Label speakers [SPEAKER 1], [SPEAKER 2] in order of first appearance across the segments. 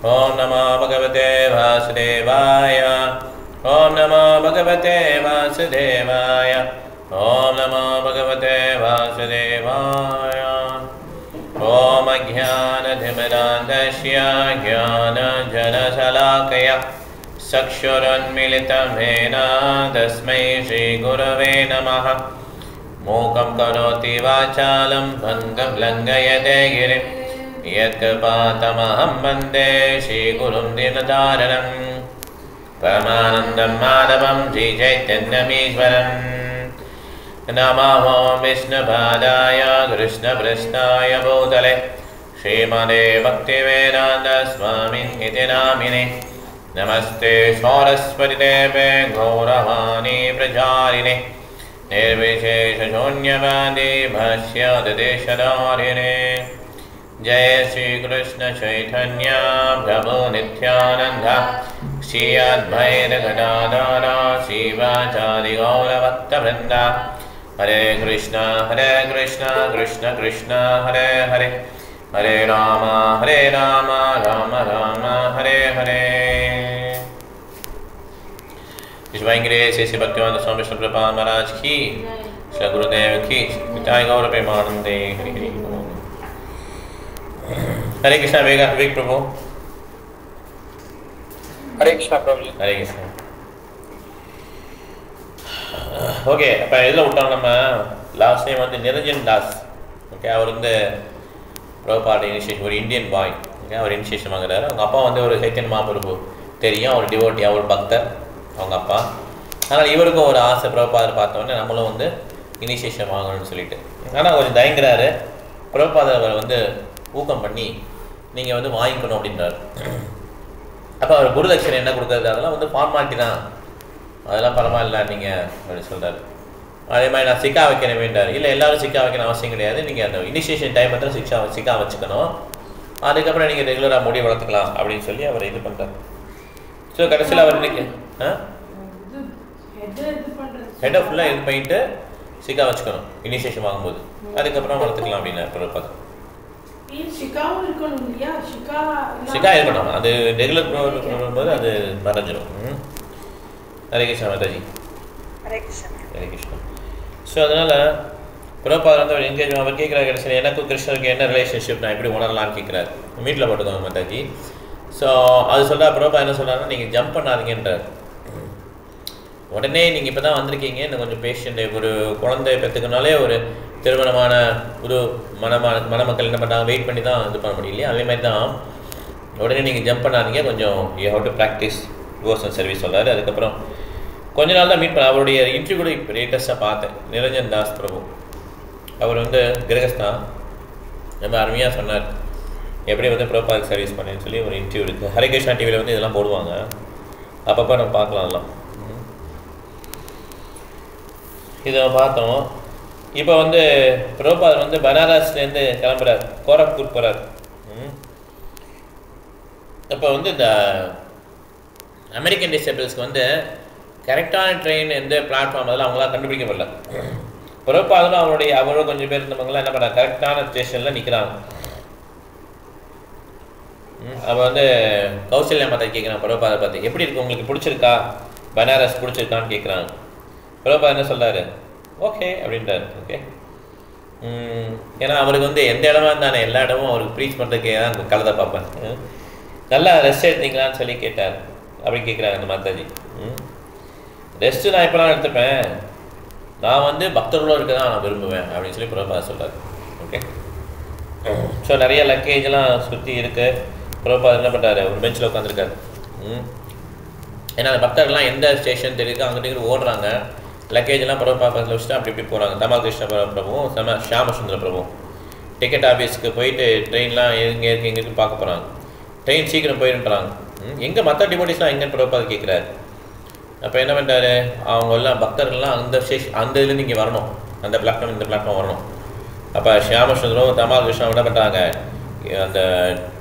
[SPEAKER 1] Om Namo Bhagavate Vasudevaya. Om Namo Bhagavate Vasudevaya. Om Namo Bhagavate Vasudevaya. Om Ajnanatimirandasya Jnanajalakaya Sakshurunmilitam Yena Tasmai Shri Gurave Namaha. Mukam karoti vachalam bhangam langayate girim Yatkapatamaham bande Shri Gurum Dinadaranam Paramanandam Madhavam Shri Chaitanyamishwaram Namaho Vishnupadaya Krishna Prasthaya Bhutale Srimade Bhaktivedanta Swamin iti namine Namaste Saraswati Deve Gauravani Prajarine Nirvishesha Shunyavadi Bhashyadadeshadarine Jai Shri Krishna Chaitanya Prabhu Nityananda Shri Advaita Gadadara Shivachari Gaura Bhakta Vrinda Hare Krishna Krishna Krishna Hare Hare Hare Rama Rama Rama Hare Hare Vishwaingre Sesi Bhaktivedanta Swami Vishnu Prabhupada Maharaj ki Shri Gurudev ki Nitai Gaura Premanande Hare Hare Hare Krishna Vivek Prabhu
[SPEAKER 2] Hare Krishna Prabhuji.
[SPEAKER 1] Hare Krishna. Okay, அப்போ இதில் விட்டோம் நம்ம last time வந்து Niranjan Das. Okay, அவர் வந்து Prabhupada initiation, ஒரு Indian பாய். Okay, அவர் initiation வாங்குறாரு. அவங்க அப்பா வந்து ஒரு சைத்தன்ய மகாபிரபு தெரியும், அவர் டிவோட்டி, அவர் பக்தர் அவங்க அப்பா. ஆனால் இவருக்கும் ஒரு ஆசை, பிரபுபாதர் பார்த்தோன்னே நம்மளும் வந்து இனிஷியேஷன் வாங்கணும்னு சொல்லிட்டு. ஆனால் கொஞ்சம் தயங்குறாரு. பிரபுபாதர் அவரை வந்து ஊக்கம் பண்ணி நீங்கள் வந்து வாங்கிக்கணும் அப்படின்றார். அப்போ அவர் குருதட்சணை என்ன கொடுக்குறது, அதெல்லாம் வந்து ஃபார்மாலிட்டி தான், அதெல்லாம் பரவாயில்ல நீங்கள் அப்படின்னு சொல்கிறார். அதே மாதிரி நான் சிக்கா வைக்கணும் வேண்டார். இல்லை எல்லோரும் சிக்கா வைக்கணும் அவசியம் கிடையாது, நீங்கள் அந்த இனிஷியேஷன் டைம் வந்து சிக்கா வச்சுக்கணும், அதுக்கப்புறம் நீங்கள் ரெகுலராக முடி வளர்த்துக்கலாம் அப்படின்னு சொல்லி அவர் இது பண்ணுறார். ஸோ கடைசியில் அவர் இன்னைக்கு ஹெட்டை ஃபுல்லாக இது பண்ணிட்டு சிக்கா வச்சுக்கணும் இனிஷியேஷன் வாங்கும்போது, அதுக்கப்புறம் வளர்த்துக்கலாம் அப்படின்னு பார்த்து சிக்கா இருக்கணும். அது ரெகுலர் போது அது மறைஞ்சிடும். ஹரே கிருஷ்ணா மாதாஜி.
[SPEAKER 3] ஹரே கிருஷ்ணா.
[SPEAKER 1] ஹரே கிருஷ்ணா. ஸோ அதனால் பிரபுபாதர் வந்து அவர் என்கேஜ் அவர் கேட்குறாரு, கடைசியில் எனக்கும் கிருஷ்ணருக்கு என்ன ரிலேஷன்ஷிப் நான் எப்படி உணரலான்னு கேட்குறாரு. மீட்டில் போட்டுக்கோங்க மாதாஜி. ஸோ அது சொல்கிறா, பிரபுபாதர் என்ன சொல்கிறாருன்னா, நீங்கள் ஜம்ப் பண்ணாதீங்கன்றார். உடனே நீங்கள் இப்போ தான் வந்திருக்கீங்க, இன்னும் கொஞ்சம் பேஷண்ட், ஒரு குழந்தை பெற்றுக்கனாலே ஒரு திருமணமான புது மணமக்கள் என்ன பண்ணுறாங்க, வெயிட் பண்ணி தான் இது பண்ண முடியும் இல்லையா? அதே மாதிரி தான் உடனே நீங்கள் ஜம்ப் பண்ணாதீங்க, கொஞ்சம் you have to practise devotional service சொல்கிறாரு. அதுக்கப்புறம் கொஞ்ச நாள் தான் மீட் பண்ண. அவருடைய இன்டர்வியூ கூட இப்போ லேட்டஸ்ட்டாக பார்த்தேன். நிரஞ்சன் தாஸ் பிரபு அவர் வந்து கிரகஸ்தா, ரொம்ப அருமையாக சொன்னார் எப்படி வந்து பிரபுபாதருக்கு சர்வீஸ் பண்ணேன்னு சொல்லி ஒரு இன்டர்வியூ இருக்குது. ஹரே கிருஷ்ணா டிவியில் வந்து இதெல்லாம் போடுவாங்க, அப்பப்போ நம்ம பார்க்கலாம். எல்லாம் இதை பார்த்தோம். இப்போ வந்து பிரபுபாதர் வந்து பனாரஸ்லேருந்து கிளம்புறார், கோரக்பூர் போகிறார். இப்போ வந்து இந்த அமெரிக்கன் டிசேபிள்ஸ்க்கு வந்து கரெக்டான ட்ரெயின் எந்த பிளாட்ஃபார்ம் அதெல்லாம் அவங்களாம் கண்டுபிடிக்க முடியல. பிரபுபாதரும் அவரோட கொஞ்சம் பேர் இருந்தவங்களாம் என்ன பண்ணுறாங்க, கரெக்டான ஸ்டேஷனில் நிற்கிறாங்க. அப்போ வந்து கௌசல்யா மாதா கேட்குறாங்க பிரபுபாதர் பார்த்து, எப்படி இருக்குது உங்களுக்கு, பிடிச்சிருக்கா, பனாரஸ் பிடிச்சிருக்கான்னு கேட்குறாங்க. பிரபுபாதர் என்ன சொல்கிறாரு, ஓகே அப்படின்றாரு. ஓகே, ஏன்னா அவருக்கு வந்து எந்த இடமா இருந்தானே எல்லா இடமும் அவருக்கு ப்ரீச் பண்ணுறதுக்கு தான் கலதை பார்ப்பேன். நல்லா ரெஸ்ட் எடுத்தீங்களான்னு சொல்லி கேட்டார். அப்படி கேட்குறாங்க அந்த மாதாஜி. ரெஸ்ட்டு நான் இப்போலாம் எடுத்துப்பேன், நான் வந்து பக்தர்களோடு இருக்க தான் நான் விரும்புவேன் அப்படின்னு சொல்லி பிரபுபாதர் சொல்கிறார். ஓகே, ஸோ நிறைய லக்கேஜெலாம் சுற்றி இருக்குது. பிரபுபாதர் என்ன பண்ணுறாரு, ஒரு பெஞ்சில் உட்காந்துருக்காரு. ஏன்னா அந்த பக்தர்கள்லாம் எந்த ஸ்டேஷன் தெரியுது அங்கிட்டு ஓடுறாங்க, லக்கேஜெல்லாம் பிரபுபாதத்தில் வச்சுட்டு அப்படி இப்படி போகிறாங்க. தமால் கிருஷ்ண பிரபுவும் ஷியாமசுந்தர பிரபுவும் டிக்கெட் ஆஃபீஸ்க்கு போயிட்டு ட்ரெயின்லாம் எங்கே இருக்குது எங்கே இருக்குன்னு பார்க்க போகிறாங்க. ட்ரெயின் சீக்கிரம் போயிடுன்றாங்க. எங்கே மற்ற டிவோட்டிஸ்லாம் எங்கேன்னு பிரபுபாதர் கேட்குறாரு. அப்போ என்ன பண்ணுறாரு, அவங்க எல்லாம் பக்தர்கள்லாம் அந்த ஸ்டேஷன் அந்த இதுலேருந்து இங்கே வரணும், அந்த பிளாட்ஃபார்ம் இந்த பிளாட்ஃபார்ம் வரணும். அப்போ ஷியாமசுந்தரம் தமால் கிருஷ்ணா என்ன பண்ணுறாங்க, அந்த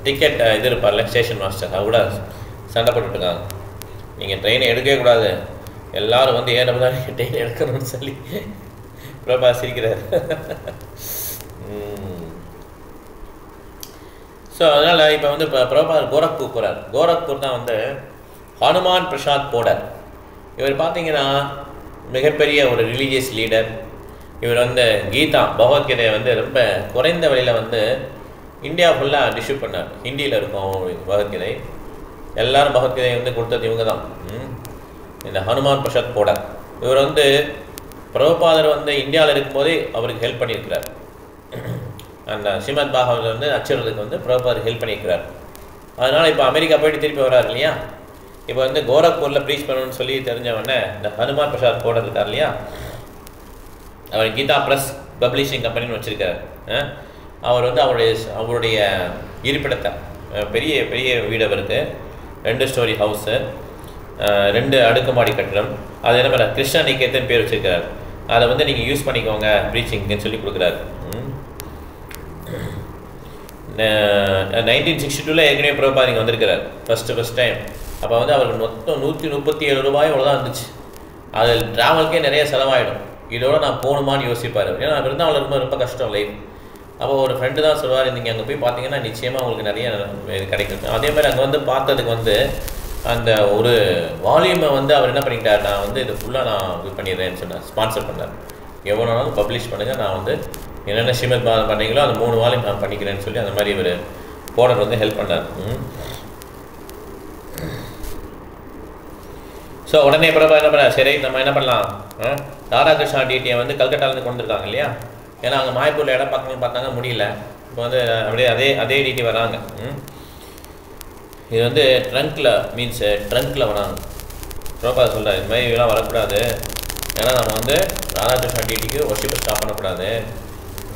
[SPEAKER 1] டிக்கெட் இது இருப்பார்ல ஸ்டேஷன் மாஸ்டர், அது கூட சண்டை போட்டுட்ருக்காங்க. நீங்கள் ட்ரெயினை எடுக்கவே கூடாது, எல்லோரும் வந்து ஏன் தான் ட்ரெயின் எடுக்கணும்னு சொல்லி பிரபா சிரிக்கிறார். ஸோ அதனால் இப்போ வந்து இப்போ பிரபாகர் கோரக்பூர் போகிறார். கோரக்பூர் தான் வந்து ஹனுமான் பிரசாத் போடர். இவர் பார்த்தீங்கன்னா மிகப்பெரிய ஒரு ரிலீஜியஸ் லீடர். இவர் வந்து கீதா பகவத்கீதையை வந்து ரொம்ப குறைந்த விலையில் வந்து இந்தியா ஃபுல்லாக டிஸ்ட்ரிபியூட் பண்ணார். ஹிந்தியில் இருக்கும் பகவத்கீதை. எல்லாரும் பகவத்கீதையை வந்து கொடுத்தது இவங்க தான், இந்த ஹனுமான் பிரசாத் போடர். இவர் வந்து பிரபுபாதர் வந்து இந்தியாவில் இருக்கும்போதே அவருக்கு ஹெல்ப் பண்ணியிருக்கிறார். அந்த ஸ்ரீமத் பாகவதர் வந்து அச்சுறதுக்கு வந்து பிரபுபாதர் ஹெல்ப் பண்ணியிருக்கிறார். அதனால் இப்போ அமெரிக்கா போயிட்டு திருப்பி வர்றாரு இல்லையா. இப்போ வந்து கோரக்பூரில் ப்ரீச் பண்ணணும்னு சொல்லி தெரிஞ்சவொடனே இந்த ஹனுமான் பிரசாத் போடர் இருக்கார் இல்லையா, அவர் கீதா ப்ரெஸ் பப்ளிஷிங் கம்பெனின்னு வச்சுருக்கார். அவர் வந்து அவருடைய இருப்பிடத்தை பெரிய பெரிய வீடு அவருக்கு, 2 ஸ்டோரி ஹவுஸு, 2 அடுக்குமாடி கட்டிடம். அது என்ன பண்ண கிருஷ்ணா நிகேதன் பேர் வச்சுருக்கார். அதை வந்து நீங்கள் யூஸ் பண்ணிக்கோங்க ப்ரீச்சிங்னு சொல்லி கொடுக்குறாரு. 1962 ஏற்கனவே பிரபுபாதர் இங்கே வந்திருக்கிறார் ஃபஸ்ட் டைம். அப்போ வந்து அவருக்கு மொத்தம் 137 ரூபாய் அவ்வளோதான் இருந்துச்சு. அதில் ட்ராவலுக்கே நிறைய செலவாயிடும். இதோட நான் போகணுமான்னு யோசிப்பார். ஏன்னா விருந்தாவல் இருக்கும்போது ரொம்ப கஷ்டம் லைஃப். அப்போ ஒரு ஃப்ரெண்டு தான் சொல்லுவார், நீங்கள் அங்கே போய் பார்த்தீங்கன்னா நிச்சயமாக உங்களுக்கு நிறைய இது கிடைக்கும். அதே மாதிரி அங்கே வந்து பார்த்ததுக்கு வந்து அந்த ஒரு வால்யூமை வந்து அவர் என்ன பண்ணிக்கிட்டார், நான் வந்து இது ஃபுல்லாக நான் இது பண்ணிடுறேன்னு சொன்னார், ஸ்பான்சர் பண்ணார். எவ்வளோ நாளும் பப்ளிஷ் பண்ணுங்கள், நான் வந்து என்னென்ன ஸ்ரீமத் பாகவதம் பண்ணுறீங்களோ அந்த 3 வால்யூம் நான் பண்ணிக்கிறேன்னு சொல்லி அந்த மாதிரி இவர் போடர் வந்து ஹெல்ப் பண்ணார். ஸோ உடனே பிரபா என்ன பண்ணார், சரி நம்ம என்ன பண்ணலாம், ராதாகிருஷ்ணா டிடியை வந்து கல்கட்டாலேருந்து கொண்டு வந்திருக்காங்க இல்லையா. ஏன்னா அங்கே மாயப்பூரில் இடம் பார்க்கணும்னு பார்த்தாங்க, முடியல. இப்போ வந்து அப்படியே அதே டிடி வராங்க. இது வந்து ட்ரங்க்கில் வராங்க. பிரபா சொல்கிறார், இது மாதிரி இதெல்லாம் வரக்கூடாது. ஏன்னா நம்ம வந்து ராதாகிருஷ்ணா டிடிக்கு ஒர்ஷிப்பை ஸ்டாப் பண்ணக்கூடாது.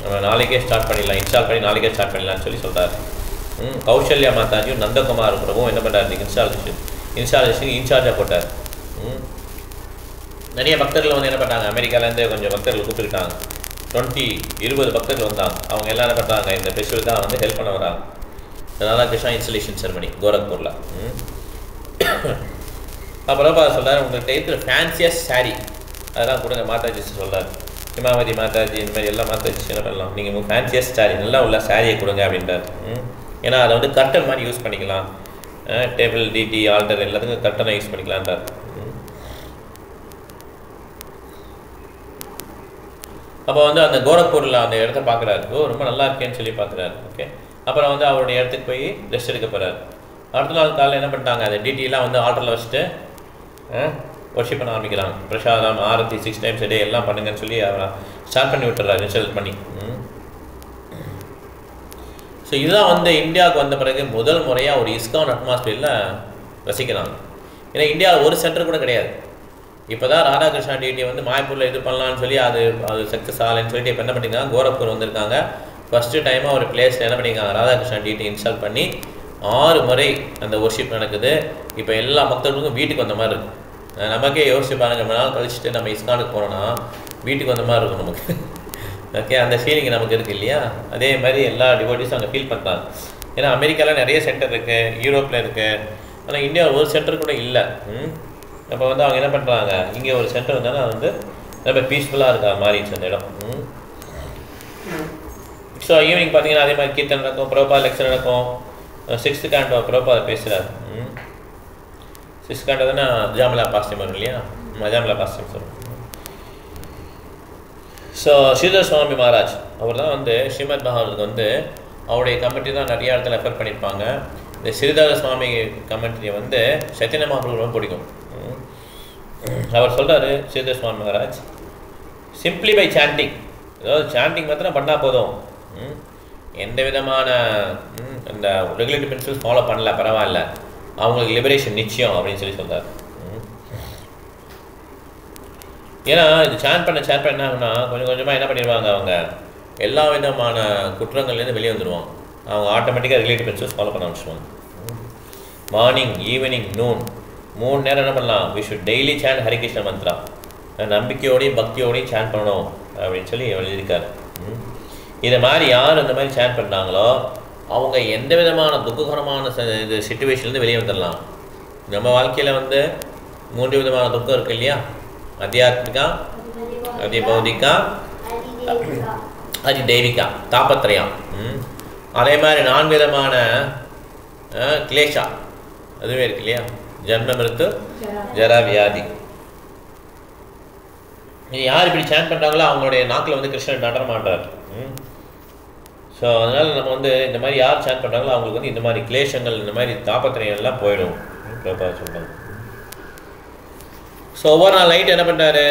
[SPEAKER 1] நம்ம நாளைக்கே ஸ்டார்ட் பண்ணிடலாம், இன்ஸ்டால் பண்ணி நாளைக்கே ஸ்டார்ட் பண்ணிடலாம்னு சொல்லி சொல்கிறார். கௌசல்யா மாதாஜியும் நந்தகுமார் பிரபுவும் என்ன பண்ணுறாரு, இன்ஸ்டாலேஷனுக்கு இன்சார்ஜாக போட்டார். நிறைய பக்தர்கள் வந்து என்ன பண்ணாங்க, அமெரிக்காலேருந்து கொஞ்சம் பக்தர்கள் கூப்பிட்டுக்கிட்டாங்க. 20 பக்தர்கள் வந்தாங்க. அவங்க எல்லாம் என்ன பண்ணுறாங்க, இந்த ஃபெஸ்டிவலுக்காக வந்து ஹெல்ப் பண்ண வராங்க. ராதாகிருஷ்ணா இன்ஸ்டலேஷன் செரமனி கோரக்பூரில். அப்புறம் சொல்கிறார், உங்களுக்கு இருக்கிற ஃபேன்சியஸ்ட் சாரீ அதெல்லாம் கொடுங்க மாதாஜி சொல்கிறார். ஹிமாவதி மாதாஜி இந்த மாதிரி எல்லாம் மாதாஜி என்ன பண்ணலாம், நீங்கள் ஃபேன்சியஸ்ட் சாரீ நல்லா உள்ள சாரியை கொடுங்க அப்படின்றார். ஏன்னா அதை வந்து கர்டன் மாதிரி யூஸ் பண்ணிக்கலாம், டேபிள் டிடி ஆல்டர் எல்லாத்துக்கும் கர்டனை யூஸ் பண்ணிக்கலான்றார். அப்போ வந்து அந்த கோரக்பூரில் அந்த இடத்த பார்க்குறாரு, ரொம்ப நல்லா இருக்கேன்னு சொல்லி பார்க்குறாரு. ஓகே, அப்புறம் வந்து அவருடைய இடத்துக்கு போய் ரெஸ்ட் எடுக்க போகிறார். அடுத்த நாள் காலையில் என்ன பண்ணிட்டாங்க, அந்த டிடிலாம் வந்து ஆல்டரில் வச்சுட்டு ஒர்ஷிப் பண்ண ஆரம்பிக்கிறாங்க. பிரசாதம் ஆரத்தி 6 times a day எல்லாம் பண்ணுங்கன்னு சொல்லி அவரை ஸ்டார்ட் பண்ணி விட்டுறாரு, இன்ஸ்டால் பண்ணி. ஸோ இதுதான் வந்து இந்தியாவுக்கு வந்த பிறகு முதல் முறையாக ஒரு இஸ்கான் அட்மாஸ்பியரில் ரசிக்கிறாங்க. ஏன்னா இந்தியாவில் ஒரு சென்டர் கூட கிடையாது. இப்போ தான் ராதாகிருஷ்ணா டிடி வந்து மாயப்பூரில் இது பண்ணலான்னு சொல்லி அது சக்ஸஸ் ஆகலைன்னு சொல்லிட்டு இப்போ என்ன பண்ணியிருக்காங்க, கோரக்பூர் வந்திருக்காங்க. ஃபஸ்ட்டு டைமாக ஒரு பிளேஸில் என்ன பண்ணியிருக்காங்க, ராதாகிருஷ்ணா டிடி இன்ஸ்டால் பண்ணி 6 முறை அந்த ஒர்ஷிப் நடக்குது. இப்போ எல்லா பக்தர்களுக்கும் வீட்டுக்கு வந்த மாதிரி இருக்குது. நமக்கே யோசிச்சு பாருங்கள், ரொம்ப நாள் கழிச்சுட்டு நம்ம இஸ்கானுக்கு போனோன்னா வீட்டுக்கு வந்த மாதிரி இருக்கும் நமக்கு. ஓகே, அந்த ஃபீலிங் நமக்கு இருக்குது இல்லையா. அதே மாதிரி எல்லா டிவோட்டிஸும் அங்கே ஃபீல் பண்ணுறாங்க. ஏன்னா அமெரிக்காவில் நிறைய சென்டர் இருக்குது, யூரோப்பில் இருக்குது, ஆனால் இந்தியாவில் ஒரு சென்டர் கூட இல்லை. அப்போ வந்து அவங்க என்ன பண்ணுறாங்க, இங்கே ஒரு சென்டர் வந்தாலும் அது வந்து ரொம்ப பீஸ்ஃபுல்லாக இருக்கா மாறிடுச்சு அந்த இடம். ஸோ ஈவினிங் பார்த்தீங்கன்னா அதே மாதிரி கீர்த்தன் நடக்கும், பிரபுபாத் லெக்சர் நடக்கும். 6th canto பிரபுபாத் பேசுகிறார். 6th canto தானே ஜாமலா பாஸ்டியம் வரும் இல்லையா, ஜாமலா பாஸ்டியம் சொல்லுவோம். ஸோ ஸ்ரீதர் சுவாமி மகாராஜ் அவர் தான் வந்து ஸ்ரீமத் பாகவதத்துக்கு வந்து அவருடைய கமெண்ட்ரி தான் நிறைய இடத்துல ரெஃபர் பண்ணியிருப்பாங்க. இந்த ஸ்ரீதர் சுவாமி கமெண்ட்ரியை வந்து சைத்தன்ய மகாபிரபு ரொம்ப பிடிக்கும். அவர் சொல்கிறாரு, ஸ்ரீதர் சுவாமி மகாராஜ், சிம்பிளி பை சாண்டிங், அதாவது சாண்டிங் மாத்திரம் பண்ணால் போதும், எந்த விதமான இந்த ரெகுலேட்டரி பிரின்சிபல்ஸ் ஃபாலோ பண்ணல பரவாயில்ல, அவங்களுக்கு லிபரேஷன் நிச்சயம் அப்படின்னு சொல்லி சொல்கிறார். ஏன்னா இது சேன் பண்ண என்ன ஆகுனா கொஞ்சம் கொஞ்சமாக என்ன பண்ணிடுவாங்க, அவங்க எல்லா விதமான குற்றங்கள்லேருந்து வெளியே வந்துடுவாங்க. அவங்க ஆட்டோமேட்டிக்காக ரெகுலேட்டரி பிரின்சிபல்ஸ் ஃபாலோ பண்ண ஆரம்பிச்சுவாங்க. மார்னிங், ஈவினிங், நூன் 3 நேரம் என்ன பண்ணலாம், வி ஷுட் டெய்லி சேன் ஹரிகிருஷ்ண மந்த்ரா, நம்பிக்கையோடையும் பக்தியோடையும் சேன் பண்ணணும் அப்படின்னு சொல்லி எழுதியிருக்காரு. இதை மாதிரி யார் இந்த மாதிரி சேன் பண்ணுறாங்களோ அவங்க எந்த விதமான துக்ககரமான இது சிச்சுவேஷன்லேருந்து வெளியே வந்துடலாம். நம்ம வாழ்க்கையில் வந்து 3 விதமான துக்கம் இருக்குது இல்லையா, அத்தியாத்மிகா, அதிபௌதிகா, அதிதெய்விகா, தாபத்ரயம். அதே மாதிரி 4 விதமான கிளேஷா அதுவே இருக்கு இல்லையா, ஜன்ம மிருத்து ஜரா வியாதி. யார் இப்படி சேன் பண்ணுறாங்களோ அவங்களுடைய நாக்கில் வந்து கிருஷ்ணன் நடர மாட்டார். ஸோ அதனால் நம்ம வந்து இந்த மாதிரி யார் சேன் பண்ணுறாங்களோ அவங்களுக்கு வந்து இந்த மாதிரி கிளேஷங்கள் இந்த மாதிரி தாபத்திரைகள்லாம் போயிடும் சொல்கிறாங்க. ஸோ ஒவ்வொரு நாள் நைட் என்ன பண்ணுறாரு,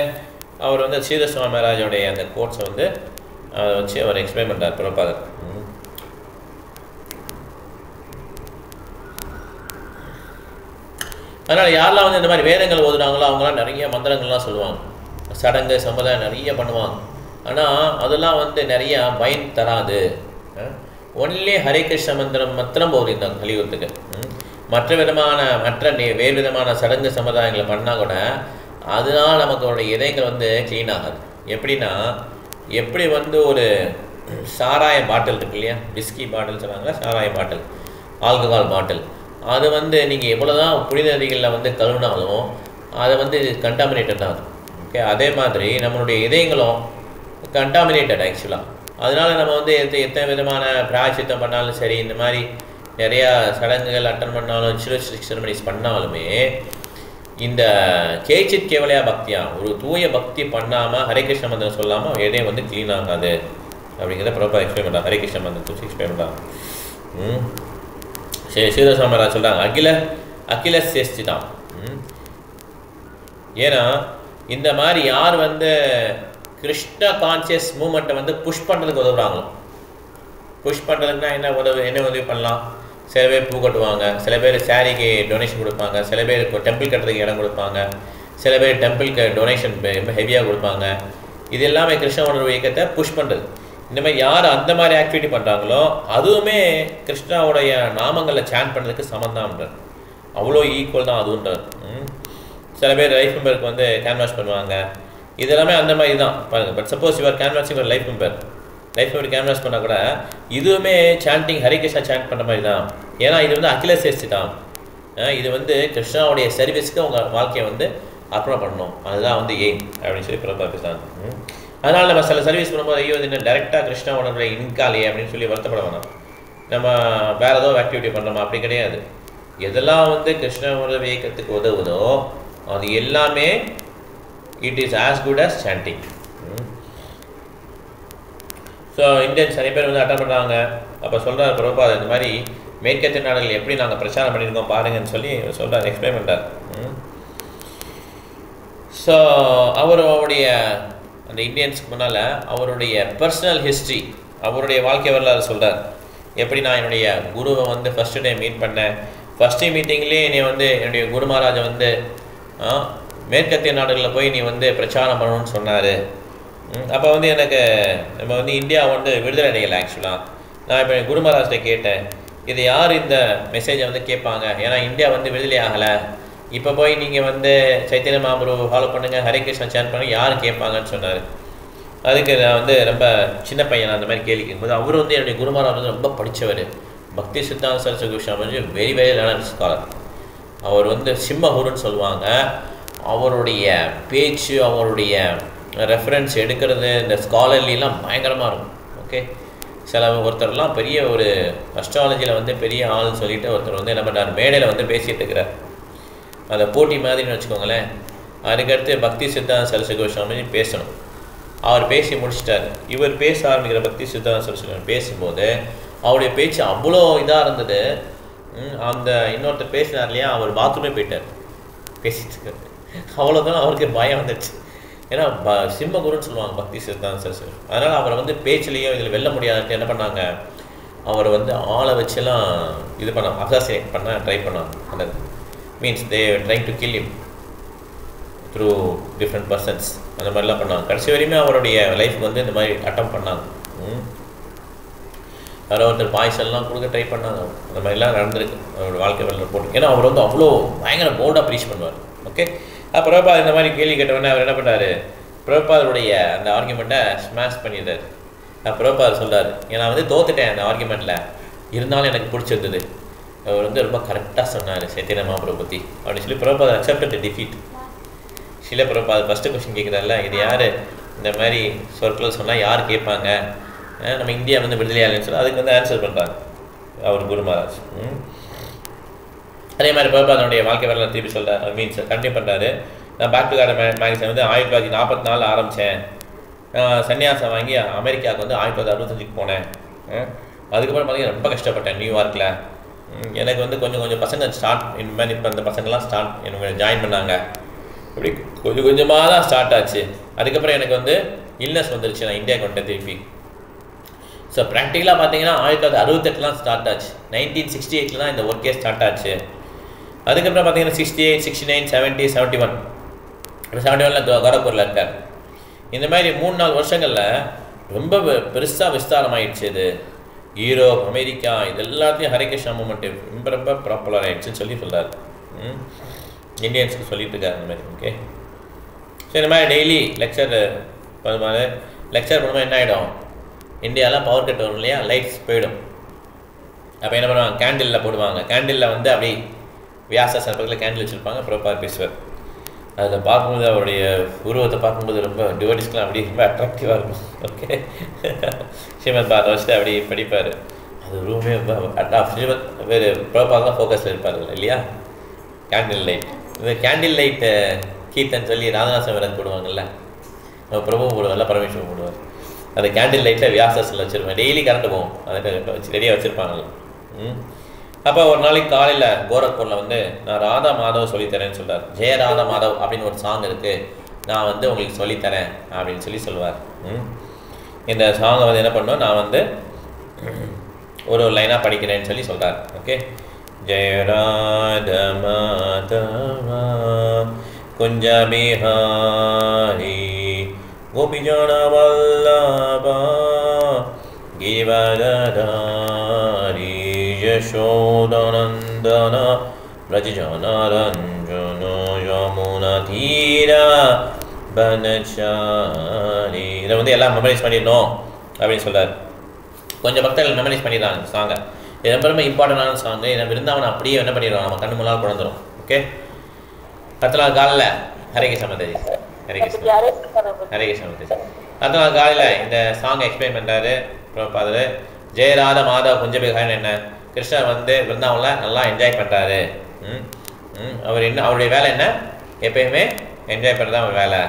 [SPEAKER 1] அவர் வந்து ஸ்ரீதர் சுவாமி மகாராஜோடைய அந்த கோட்ஸை வந்து அதை வச்சு அவர் எக்ஸ்பிளைன் பண்ணுறார் பிரபாதர். அதனால் யாரெல்லாம் வந்து இந்த மாதிரி வேதங்கள் ஓதுனாங்களோ அவங்களாம் நிறைய மந்திரங்கள்லாம் சொல்லுவாங்க, சடங்கு சம்பிரதாயம் நிறைய பண்ணுவாங்க. ஆனால் அதெல்லாம் வந்து நிறைய பயன் தராது. ஒன்லி ஹரே கிருஷ்ண மந்திரம் மாத்திரம் போகுது இந்த கலியுகத்துக்கு. வேறு விதமான சடங்கு சம்பிரதாயங்களை பண்ணால் கூட அதனால் நமக்கு இதயங்கள் வந்து க்ளீன் ஆகாது. எப்படின்னா, எப்படி வந்து ஒரு சாராய பாட்டில் இருக்கு இல்லையா, விஸ்கி பாட்டில் சொன்னாங்க, சாராய பாட்டில், ஆல்கஹால் பாட்டில், அது வந்து நீங்கள் எவ்வளோ தான் புனித நதிகளில் வந்து கழுவினாலும் அதை வந்து கண்டாமினேட்டட் தான். ஓகே, அதே மாதிரி நம்மளுடைய இதயங்களும் கண்டாமினேட்டட் ஆக்சுவலாக. அதனால் நம்ம வந்து எத்தனை விதமான பிராயச்சித்தம் பண்ணாலும் சரி, இந்த மாதிரி நிறையா சடங்குகள் அட்டன் பண்ணாலும், செரமனிஸ் பண்ணாலுமே இந்த கேச்சித் கேவலையா பக்தியா ஒரு தூய பக்தி பண்ணாமல் ஹரே கிருஷ்ண மந்திரம் சொல்லாமல் எதையும் வந்து க்ளீன் ஆகாது அப்படிங்கிறத ப்ராப்பராக எக்ஸ்பிளைன் பண்ணுறாங்க. ஹரே கிருஷ்ண மந்திரத்தை எக்ஸ்பிளைன் பண்ணுறாங்க. சரி, ஸ்ரீதர் மகாராஜ் சொல்கிறாங்க அகில சேஷ்டி தான். ஏன்னா இந்த மாதிரி யார் வந்து கிருஷ்ண கான்சியஸ் மூமெண்ட்டை வந்து புஷ் பண்ணுறதுக்கு உதவுறாங்களோ, புஷ் பண்ணுறதுக்குனா என்ன உதவி பண்ணலாம், சில பேர் பூ கட்டுவாங்க, சில பேர் சாரிக்கு டொனேஷன் கொடுப்பாங்க, சில பேர் டெம்பிள் கட்டுறதுக்கு இடம் கொடுப்பாங்க, சில பேர் டெம்பிளுக்கு டொனேஷன் ரொம்ப ஹெவியாக கொடுப்பாங்க. இது எல்லாமே கிருஷ்ண உணர்வு இயக்கத்தை புஷ் பண்ணுறது. இந்த மாதிரி யார் அந்த மாதிரி ஆக்டிவிட்டி பண்ணுறாங்களோ அதுவுமே கிருஷ்ணாவுடைய நாமங்களில் சேன் பண்ணுறதுக்கு சமந்தான்றார். அவ்வளோ ஈக்குவல் தான் அதுன்றார். சில பேர் லைஃப் மெம்பருக்கு வந்து கேன்வாஸ் பண்ணுவாங்க, இதெல்லாமே அந்த மாதிரி தான் பாருங்கள். பட் சப்போஸ் யுவர் கேன்வாஸிங் ஒரு லைஃப் மெம்பர் கேன்வாஸ் பண்ணால் கூட இதுவுமே சாண்டிங் ஹரே கிருஷ்ணா சாண்ட் பண்ணுற மாதிரி தான். ஏன்னா இது வந்து அகில சேஷ்டி தான். இது வந்து கிருஷ்ணாவுடைய சர்வீஸ்க்கு உங்கள் வாழ்க்கையை வந்து அர்ப்பணம் பண்ணணும், அதுதான் வந்து எய்ம் அப்படின்னு சொல்லி பிரபா பேசுகிறாங்க. அதனால் நம்ம சில சர்வீஸ் பண்ணும்போது ஐயோ இது டேரெக்டாக கிருஷ்ணா உணர்வுல இன்காலே அப்படின்னு சொல்லி வருத்தப்பட வேணாம். நம்ம வேறு ஏதோ ஆக்டிவிட்டி பண்ணுறோமா அப்படி கிடையாது. எதெல்லாம் வந்து கிருஷ்ண உணர்வு இயக்கத்துக்கு உதவுதோ அது எல்லாமே it is as good as sanding. So Indians நிறைய பேர் வந்து அட்டன் பண்ணுறாங்க. அப்போ சொல்கிறார் பிரபுபாதர், இந்த மாதிரி மேற்கத்திய நாடுகள் எப்படி நாங்கள் பிரச்சாரம் பண்ணியிருக்கோம் பாருங்கன்னு சொல்லி சொல்கிறார், எக்ஸ்பிளைன் பண்ணுறார். ஸோ அவருடைய அந்த இந்தியன்ஸுக்கு முன்னால் அவருடைய பர்சனல் ஹிஸ்ட்ரி, அவருடைய வாழ்க்கை வரலாறு சொல்கிறார். எப்படி நான் என்னுடைய குருவை வந்து ஃபஸ்ட்டு டைம் மீட் பண்ணேன், ஃபஸ்ட்டு மீட்டிங்லேயே என்னை வந்து என்னுடைய குரு மகாராஜை வந்து மேற்கத்திய நாடுகளில் போய் நீ வந்து பிரச்சாரம் பண்ணணும்னு சொன்னார். அப்போ வந்து எனக்கு நம்ம வந்து இந்தியா வந்து விடுதலை அடையலை. ஆக்சுவலாக நான் இப்போ குரு மகாராஜ்கிட்ட கேட்டேன், இது யார் இந்த மெசேஜை வந்து கேட்பாங்க, ஏன்னா இந்தியா வந்து விடுதலை ஆகலை, இப்போ போய் நீங்கள் வந்து சைத்தன்ய மகாபிரபு ஃபாலோ பண்ணுங்கள், ஹரே கிருஷ்ணா சேன் பண்ணுங்கள், யார் கேட்பாங்கன்னு சொன்னார். அதுக்கு நான் வந்து ரொம்ப சின்ன பையன் அந்த மாதிரி கேள்வி கேட்கும்போது அவர் வந்து என்னுடைய குரு மகாராஜ் வந்து ரொம்ப படித்தவர், Bhakti Siddhanta Saraswati Goswami very very learner scholar. அவர் வந்து சிம்மகுருன்னு சொல்லுவாங்க. அவருடைய பேச்சு, அவருடைய ரெஃபரன்ஸ் எடுக்கிறது, இந்த ஸ்காலர்லாம் பயங்கரமாக இருக்கும். ஓகே, ஒருத்தர்லாம் பெரிய ஒரு அஸ்ட்ராலஜியில் வந்து பெரிய ஆள்னு சொல்லிட்டு ஒருத்தர் வந்து என்ன பண்ணுறார், மேடையில் வந்து பேசிகிட்டு இருக்கிறார். அந்த போட்டி மாதிரின்னு வச்சுக்கோங்களேன். அதுக்கடுத்து பக்தி சித்தாந்த சரஸ்வதி கோஸ்வாமி பேசணும். அவர் பேசி முடிச்சிட்டார். இவர் பேச ஆரம்பிக்கிற பக்தி சித்தாந்த சரஸ்வதி பேசும்போது அவருடைய பேச்சு அவ்வளோ இதாக இருந்தது. அந்த இன்னொருத்தர் பேசினார் இல்லையா, அவர் பாத்ரூமே போயிட்டார் பேசிட்டு. அவ்வளோதான் அவருக்கு பயம் வந்துடுச்சு. ஏன்னா சிம்மகுருன்னு சொல்லுவாங்க பக்தி சித்தாந்த சரஸ்வதி. அதனால் அவரை வந்து பேச்சிலையும் இதில் வெல்ல முடியாதுன்ட்டு என்ன பண்ணாங்க, அவரை வந்து ஆளை வச்செல்லாம் இது பண்ணாங்க, அசாசினேட் பண்ண ட்ரை பண்ணாங்க. அந்த means they trying to kill him through different persons, அந்த மாதிரிலாம் பண்ணாங்க. கடைசி வரையுமே அவருடைய லைஃப்க்கு வந்து இந்த மாதிரி அட்டம் பண்ணாங்க. வேறு ஒருத்தர் பாய்சல்லாம் கொடுக்க ட்ரை பண்ணாங்க. அந்த மாதிரிலாம் நடந்திருக்கு அவரோட வாழ்க்கை வரலாறு போட்டு. ஏன்னா அவர் வந்து அவ்வளோ பயங்கர போல்டாக ப்ரீச் பண்ணுவார். ஓகே, பிரபுபாத் இந்த மாதிரி கேள்வி கேட்டவொடனே அவர் என்ன பண்ணார், பிரபுபாதருடைய அந்த ஆர்குமெண்ட்டை ஸ்மாஷ் பண்ணிடுறாரு. பிரபுபாதர் சொல்கிறார், ஏன்னா வந்து தோத்துட்டேன் அந்த ஆர்குமெண்ட்டில், இருந்தாலும் எனக்கு பிடிச்சிருந்தது. அவர் வந்து ரொம்ப கரெக்டாக சொன்னார் சைத்தன்ய மகாபிரபு பற்றி அப்படின்னு சொல்லி பிரபுபாதர் அக்செப்டட் டிஃபீட். பிரபுபாதர் ஃபஸ்ட்டு கொஸ்டின் கேட்குறாருல, இது யார் இந்த மாதிரி சொற்களை சொன்னால் யார் கேட்பாங்க நம்ம இந்தியா வந்து விடுதலை ஆகலைன்னு சொல்லி அதுக்கு வந்து ஆன்சர் பண்ணுறாங்க அவர் குரு மகாராஜ். அதே மாதிரி பிரபாதனுடைய வாழ்க்கை வரலாறு திருப்பி சொல்கிறார், மீன்ஸ் கண்டினியூ பண்ணுறாரு. நான் பேக் டு கார்டன் மேகசின் வந்து 1944 ஆரம்பித்தேன். சன்னியாசம் வாங்கி அமெரிக்காவுக்கு வந்து 1965 போனேன். அதுக்கப்புறம் பார்த்தீங்கன்னா ரொம்ப கஷ்டப்பட்டேன் நியூயார்க்கில். எனக்கு வந்து கொஞ்சம் பசங்க ஸ்டார்ட் இந்த மாதிரி இப்போ அந்த பசங்கள்லாம் எனக்கு ஜாயின் பண்ணாங்க. இப்படி கொஞ்சமாக தான் ஸ்டார்ட் ஆச்சு. அதுக்கப்புறம் எனக்கு வந்து இல்னஸ் வந்துருச்சு, நான் இந்தியாவுக்கு வந்துட்டேன் திருப்பி. ஸோ ப்ராக்டிக்கலாக பார்த்தீங்கன்னா 1968 ஸ்டார்ட் ஆச்சு. 1968 தான் இந்த ஒர்க்கே ஸ்டார்ட் ஆச்சு. அதுக்கப்புறம் பார்த்தீங்கன்னா 68, 69, 70, 71 கோரக்பூரில் இருக்கார். இந்த மாதிரி 3-4 வருஷங்களில் ரொம்ப பெருசாக விஸ்தாரமாயிடுச்சு. இது யூரோப், அமெரிக்கா, இது எல்லாத்தையும் ஹரே கிருஷ்ணா மூமெண்ட் ரொம்ப பாப்புலர் ஆகிடுச்சுன்னு சொல்லி சொல்கிறார். இந்தியன்ஸுக்கு சொல்லிட்டு இருக்காரு இந்த மாதிரி. ஓகே, ஸோ இந்த மாதிரி டெய்லி லெக்சர் பண்ணுவாங்க. லெக்சர் பண்ணும்போது என்ன ஆகிடும், இந்தியாவில் பவர் கட் வரும் இல்லையா, லைட்ஸ் போயிடும். அப்போ என்ன பண்ணுவாங்க, கேண்டிலில் போடுவாங்க. கேண்டிலில் வந்து அப்படி வியாச பக்கத்தில் கேண்டில் வச்சுருப்பாங்க. பிரபாத் பேசுவார். அதில் பார்க்கும்போது அவருடைய உருவத்தை பார்க்கும்போது ரொம்ப டிவோட்டிஸ்க்கெலாம் அப்படி ரொம்ப அட்ராக்டிவாக இருக்கும். ஓகே, ஸ்ரீமத் பாரத் வச்சுட்டு அப்படி படிப்பார். அது ரூமே ஸ்ரீமத் வேறு பிரபாத் தான் ஃபோக்கஸில் இருப்பார் இல்லையா. கேண்டில் லைட், இந்த கேண்டில் லைட்டு கீர்த்தன் சொல்லி ராதநாசம் விரத் போடுவாங்கல்ல, நம்ம பிரபு போடுவார்ல, பரமேஸ்வரன் போடுவார். அந்த கேண்டில் லைட்டில் வியாசஸில் வச்சுருப்பேன். டெய்லி கரண்ட் போகும், அதை வச்சு ரெடியாக வச்சுருப்பாங்கல்ல. அப்போ ஒரு நாளைக்கு காலையில் கோரக்பூரில் வந்து நான் ராதா மாதவ் சொல்லித்தரேன்னு சொல்கிறார். ஜெய ராதா மாதவ் அப்படின்னு ஒரு சாங் இருக்குது, நான் வந்து உங்களுக்கு சொல்லித்தரேன் அப்படின்னு சொல்லுவார். இந்த சாங்கை வந்து என்ன பண்ணோம், நான் வந்து ஒரு லைனாக படிக்கிறேன்னு சொல்லி சொல்கிறார். ஓகே, ஜெய ராதா மாதவா குஞ்ச பிஹாரி கோபிஜன வல்லபா கிரிவரதாரி யசோதனந்தன பிரஜனரஞ்சன யமுனா தீரா பனச்சாரி. இதை வந்து எல்லாம் மெமரைஸ் பண்ணிடணும் அப்படின்னு சொல்கிறார். கொஞ்சம் பக்தர்கள் மெமரைஸ் பண்ணிடுறாங்க சாங்கை. இது ரொம்ப ரொம்ப இம்பார்ட்டண்டான சாங்கு. இதை விருந்தாவன் அப்படியே என்ன பண்ணிடுவோம், நம்ம கண்ணு முன்னால் குழந்துடும். ஓகே, 10 நாள் காலையில் ஹரே கிருஷ்ண மதேஜி, ஹரே கிருஷ்ண ஹரே கிருஷ்ண மதேஜி 10 நாள் காலையில் இந்த சாங்கை எக்ஸ்பிளைன் பண்ணுறாரு பிரபாதர். ஜெயராத மாதவ் குஞ்ச பிஹாரின்னு என்ன, கிருஷ்ணர் வந்து விருந்தாவனில் நல்லா என்ஜாய் பண்ணுறாரு. அவர் என்ன, அவருடைய வேலை என்ன, எப்பயுமே என்ஜாய் பண்ணுறது தான் அவர் வேலை.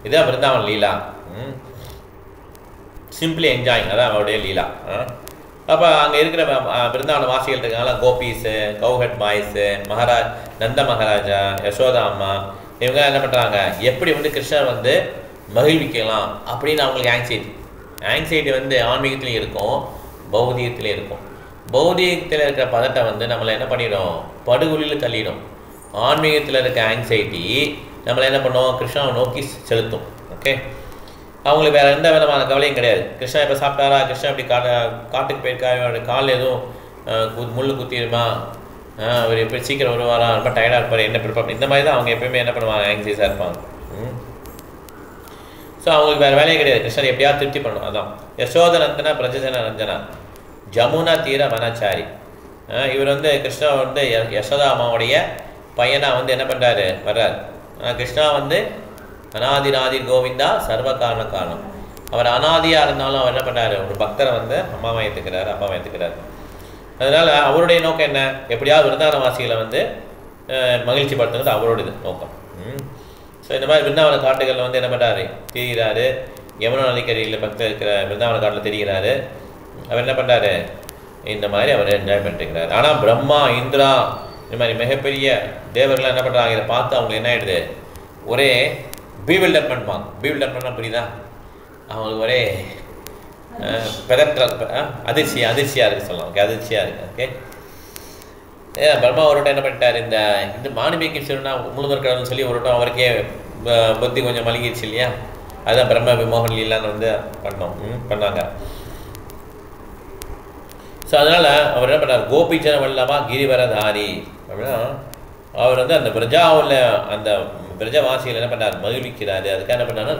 [SPEAKER 1] இதுதான் விருந்தாவன் லீலா. சிம்பிளி என்ஜாயிங், அதான் அவருடைய லீலா. அப்போ அங்கே இருக்கிற விருந்தாவன வாசிகள் இருக்காங்களா, கோபீஸு, கௌஹட் பாய்ஸு, மகாராஜ் நந்த மகாராஜா, யசோதா அம்மா, இவங்க என்ன பண்ணுறாங்க, எப்படி வந்து கிருஷ்ணர் வந்து மகிழ்விக்கலாம் அப்படின்னு அவங்களுக்கு ஆங்ஸைட்டி வந்து ஆன்மீகத்துலேயும் இருக்கும், பௌதிகத்துலேயும் இருக்கும். பௌதிகத்தில் இருக்கிற பதட்டை வந்து நம்மளை என்ன பண்ணிடும், படுகொலியில் தள்ளிடும். ஆன்மீகத்தில் இருக்க ஆங்ஸைட்டி நம்மளை என்ன பண்ணுவோம், கிருஷ்ணாவை நோக்கி செலுத்தும். ஓகே, அவங்களுக்கு வேறு எந்த விதமான கவலையும் கிடையாது. கிருஷ்ணா இப்போ சாப்பிட்டாரா, கிருஷ்ணா இப்படி காட்டுக்கு போயிருக்கா, அவருடைய காலில் எதுவும் முள் குத்திடுமா, அவர் எப்படி சீக்கிரம் வருவாரா, ரொம்ப டயர்டாக இருப்பார், என்ன ப்ரிப்பேர், இந்த மாதிரி தான் அவங்க எப்பயுமே என்ன பண்ணுவாங்க, ஆங்ஸைஸாக இருப்பாங்க. ஸோ அவங்களுக்கு வேறு வேலையே கிடையாது, கிருஷ்ணர் எப்படியாவது திருப்தி பண்ணணும். அதான் யசோதனந்தனா பிரஜஜன ரஞ்சனா ஜமுனா தீர வனச்சாரி. இவர் வந்து கிருஷ்ணா வந்து யசோதா அம்மாவுடைய பையனாக வந்து என்ன பண்ணுறாரு, வர்றார். கிருஷ்ணா வந்து அனாதிநாதி கோவிந்தா சர்வ காரண காரணம். அவர் அனாதியாக இருந்தாலும் அவர் என்ன பண்ணுறாரு, ஒரு பக்தரை வந்து அம்மாவை ஏற்றுக்கிறார், அப்பாவை ஏற்றுக்கிறார். அதனால் அவருடைய நோக்கம் என்ன, எப்படியாவது விருந்தாவன வாசிகளை வந்து மகிழ்ச்சி படுத்துறது அவரோட நோக்கம். ஸோ இந்த மாதிரி விருந்தாவன காட்டுகளில் வந்து என்ன பண்ணுறாரு, திரிகிறாரு. யமுனா நதிக்கரையில் பக்கத்தில் இருக்கிற விருந்தாவன காட்டில் திரிகிறாரு. அவர் என்ன பண்ணுறாரு, இந்த மாதிரி அவர் என்ஜாய் பண்ணிட்டுருக்கிறார். ஆனால் பிரம்மா, இந்திரா, இந்த மாதிரி மிகப்பெரிய தேவர்கள்லாம் என்ன பண்ணுறாங்க, இதை பார்த்து அவங்களுக்கு என்ன ஆகிடுது, ஒரே பீவில்டர்மெண்ட் வாங்க. பீவில்டர்மெண்ட்னா புரியுதா, அவங்களுக்கு ஒரே அதிர்ச்சியாக இருக்குது சொல்லலாம். ஓகே, அதிர்ச்சியாக இருக்குது. ஓகே, பிரம்மா ஒருவட்டம் என்ன பண்ணிட்டார், இந்த மாணிமிக்கு சொல்லுனா முழுவர் கடவுள்னு சொல்லி ஒருவட்டம் அவருக்கே புத்தி கொஞ்சம் மலிங்கிடுச்சு இல்லையா. அதுதான் பிரம்ம விமோகன் லீலான்னு வந்து பண்ணாங்க. ஸோ அதனால் அவர் என்ன பண்ணார், கோபிச்சன வல்லபா கிரிவரதாரி அப்படின்னா அவர் வந்து அந்த பிரஜாவில் அந்த பிரஜவாசிகள் என்ன பண்ணார், மகிழ்விக்கிறாரு. அதுக்காக என்ன பண்ணாருன்னா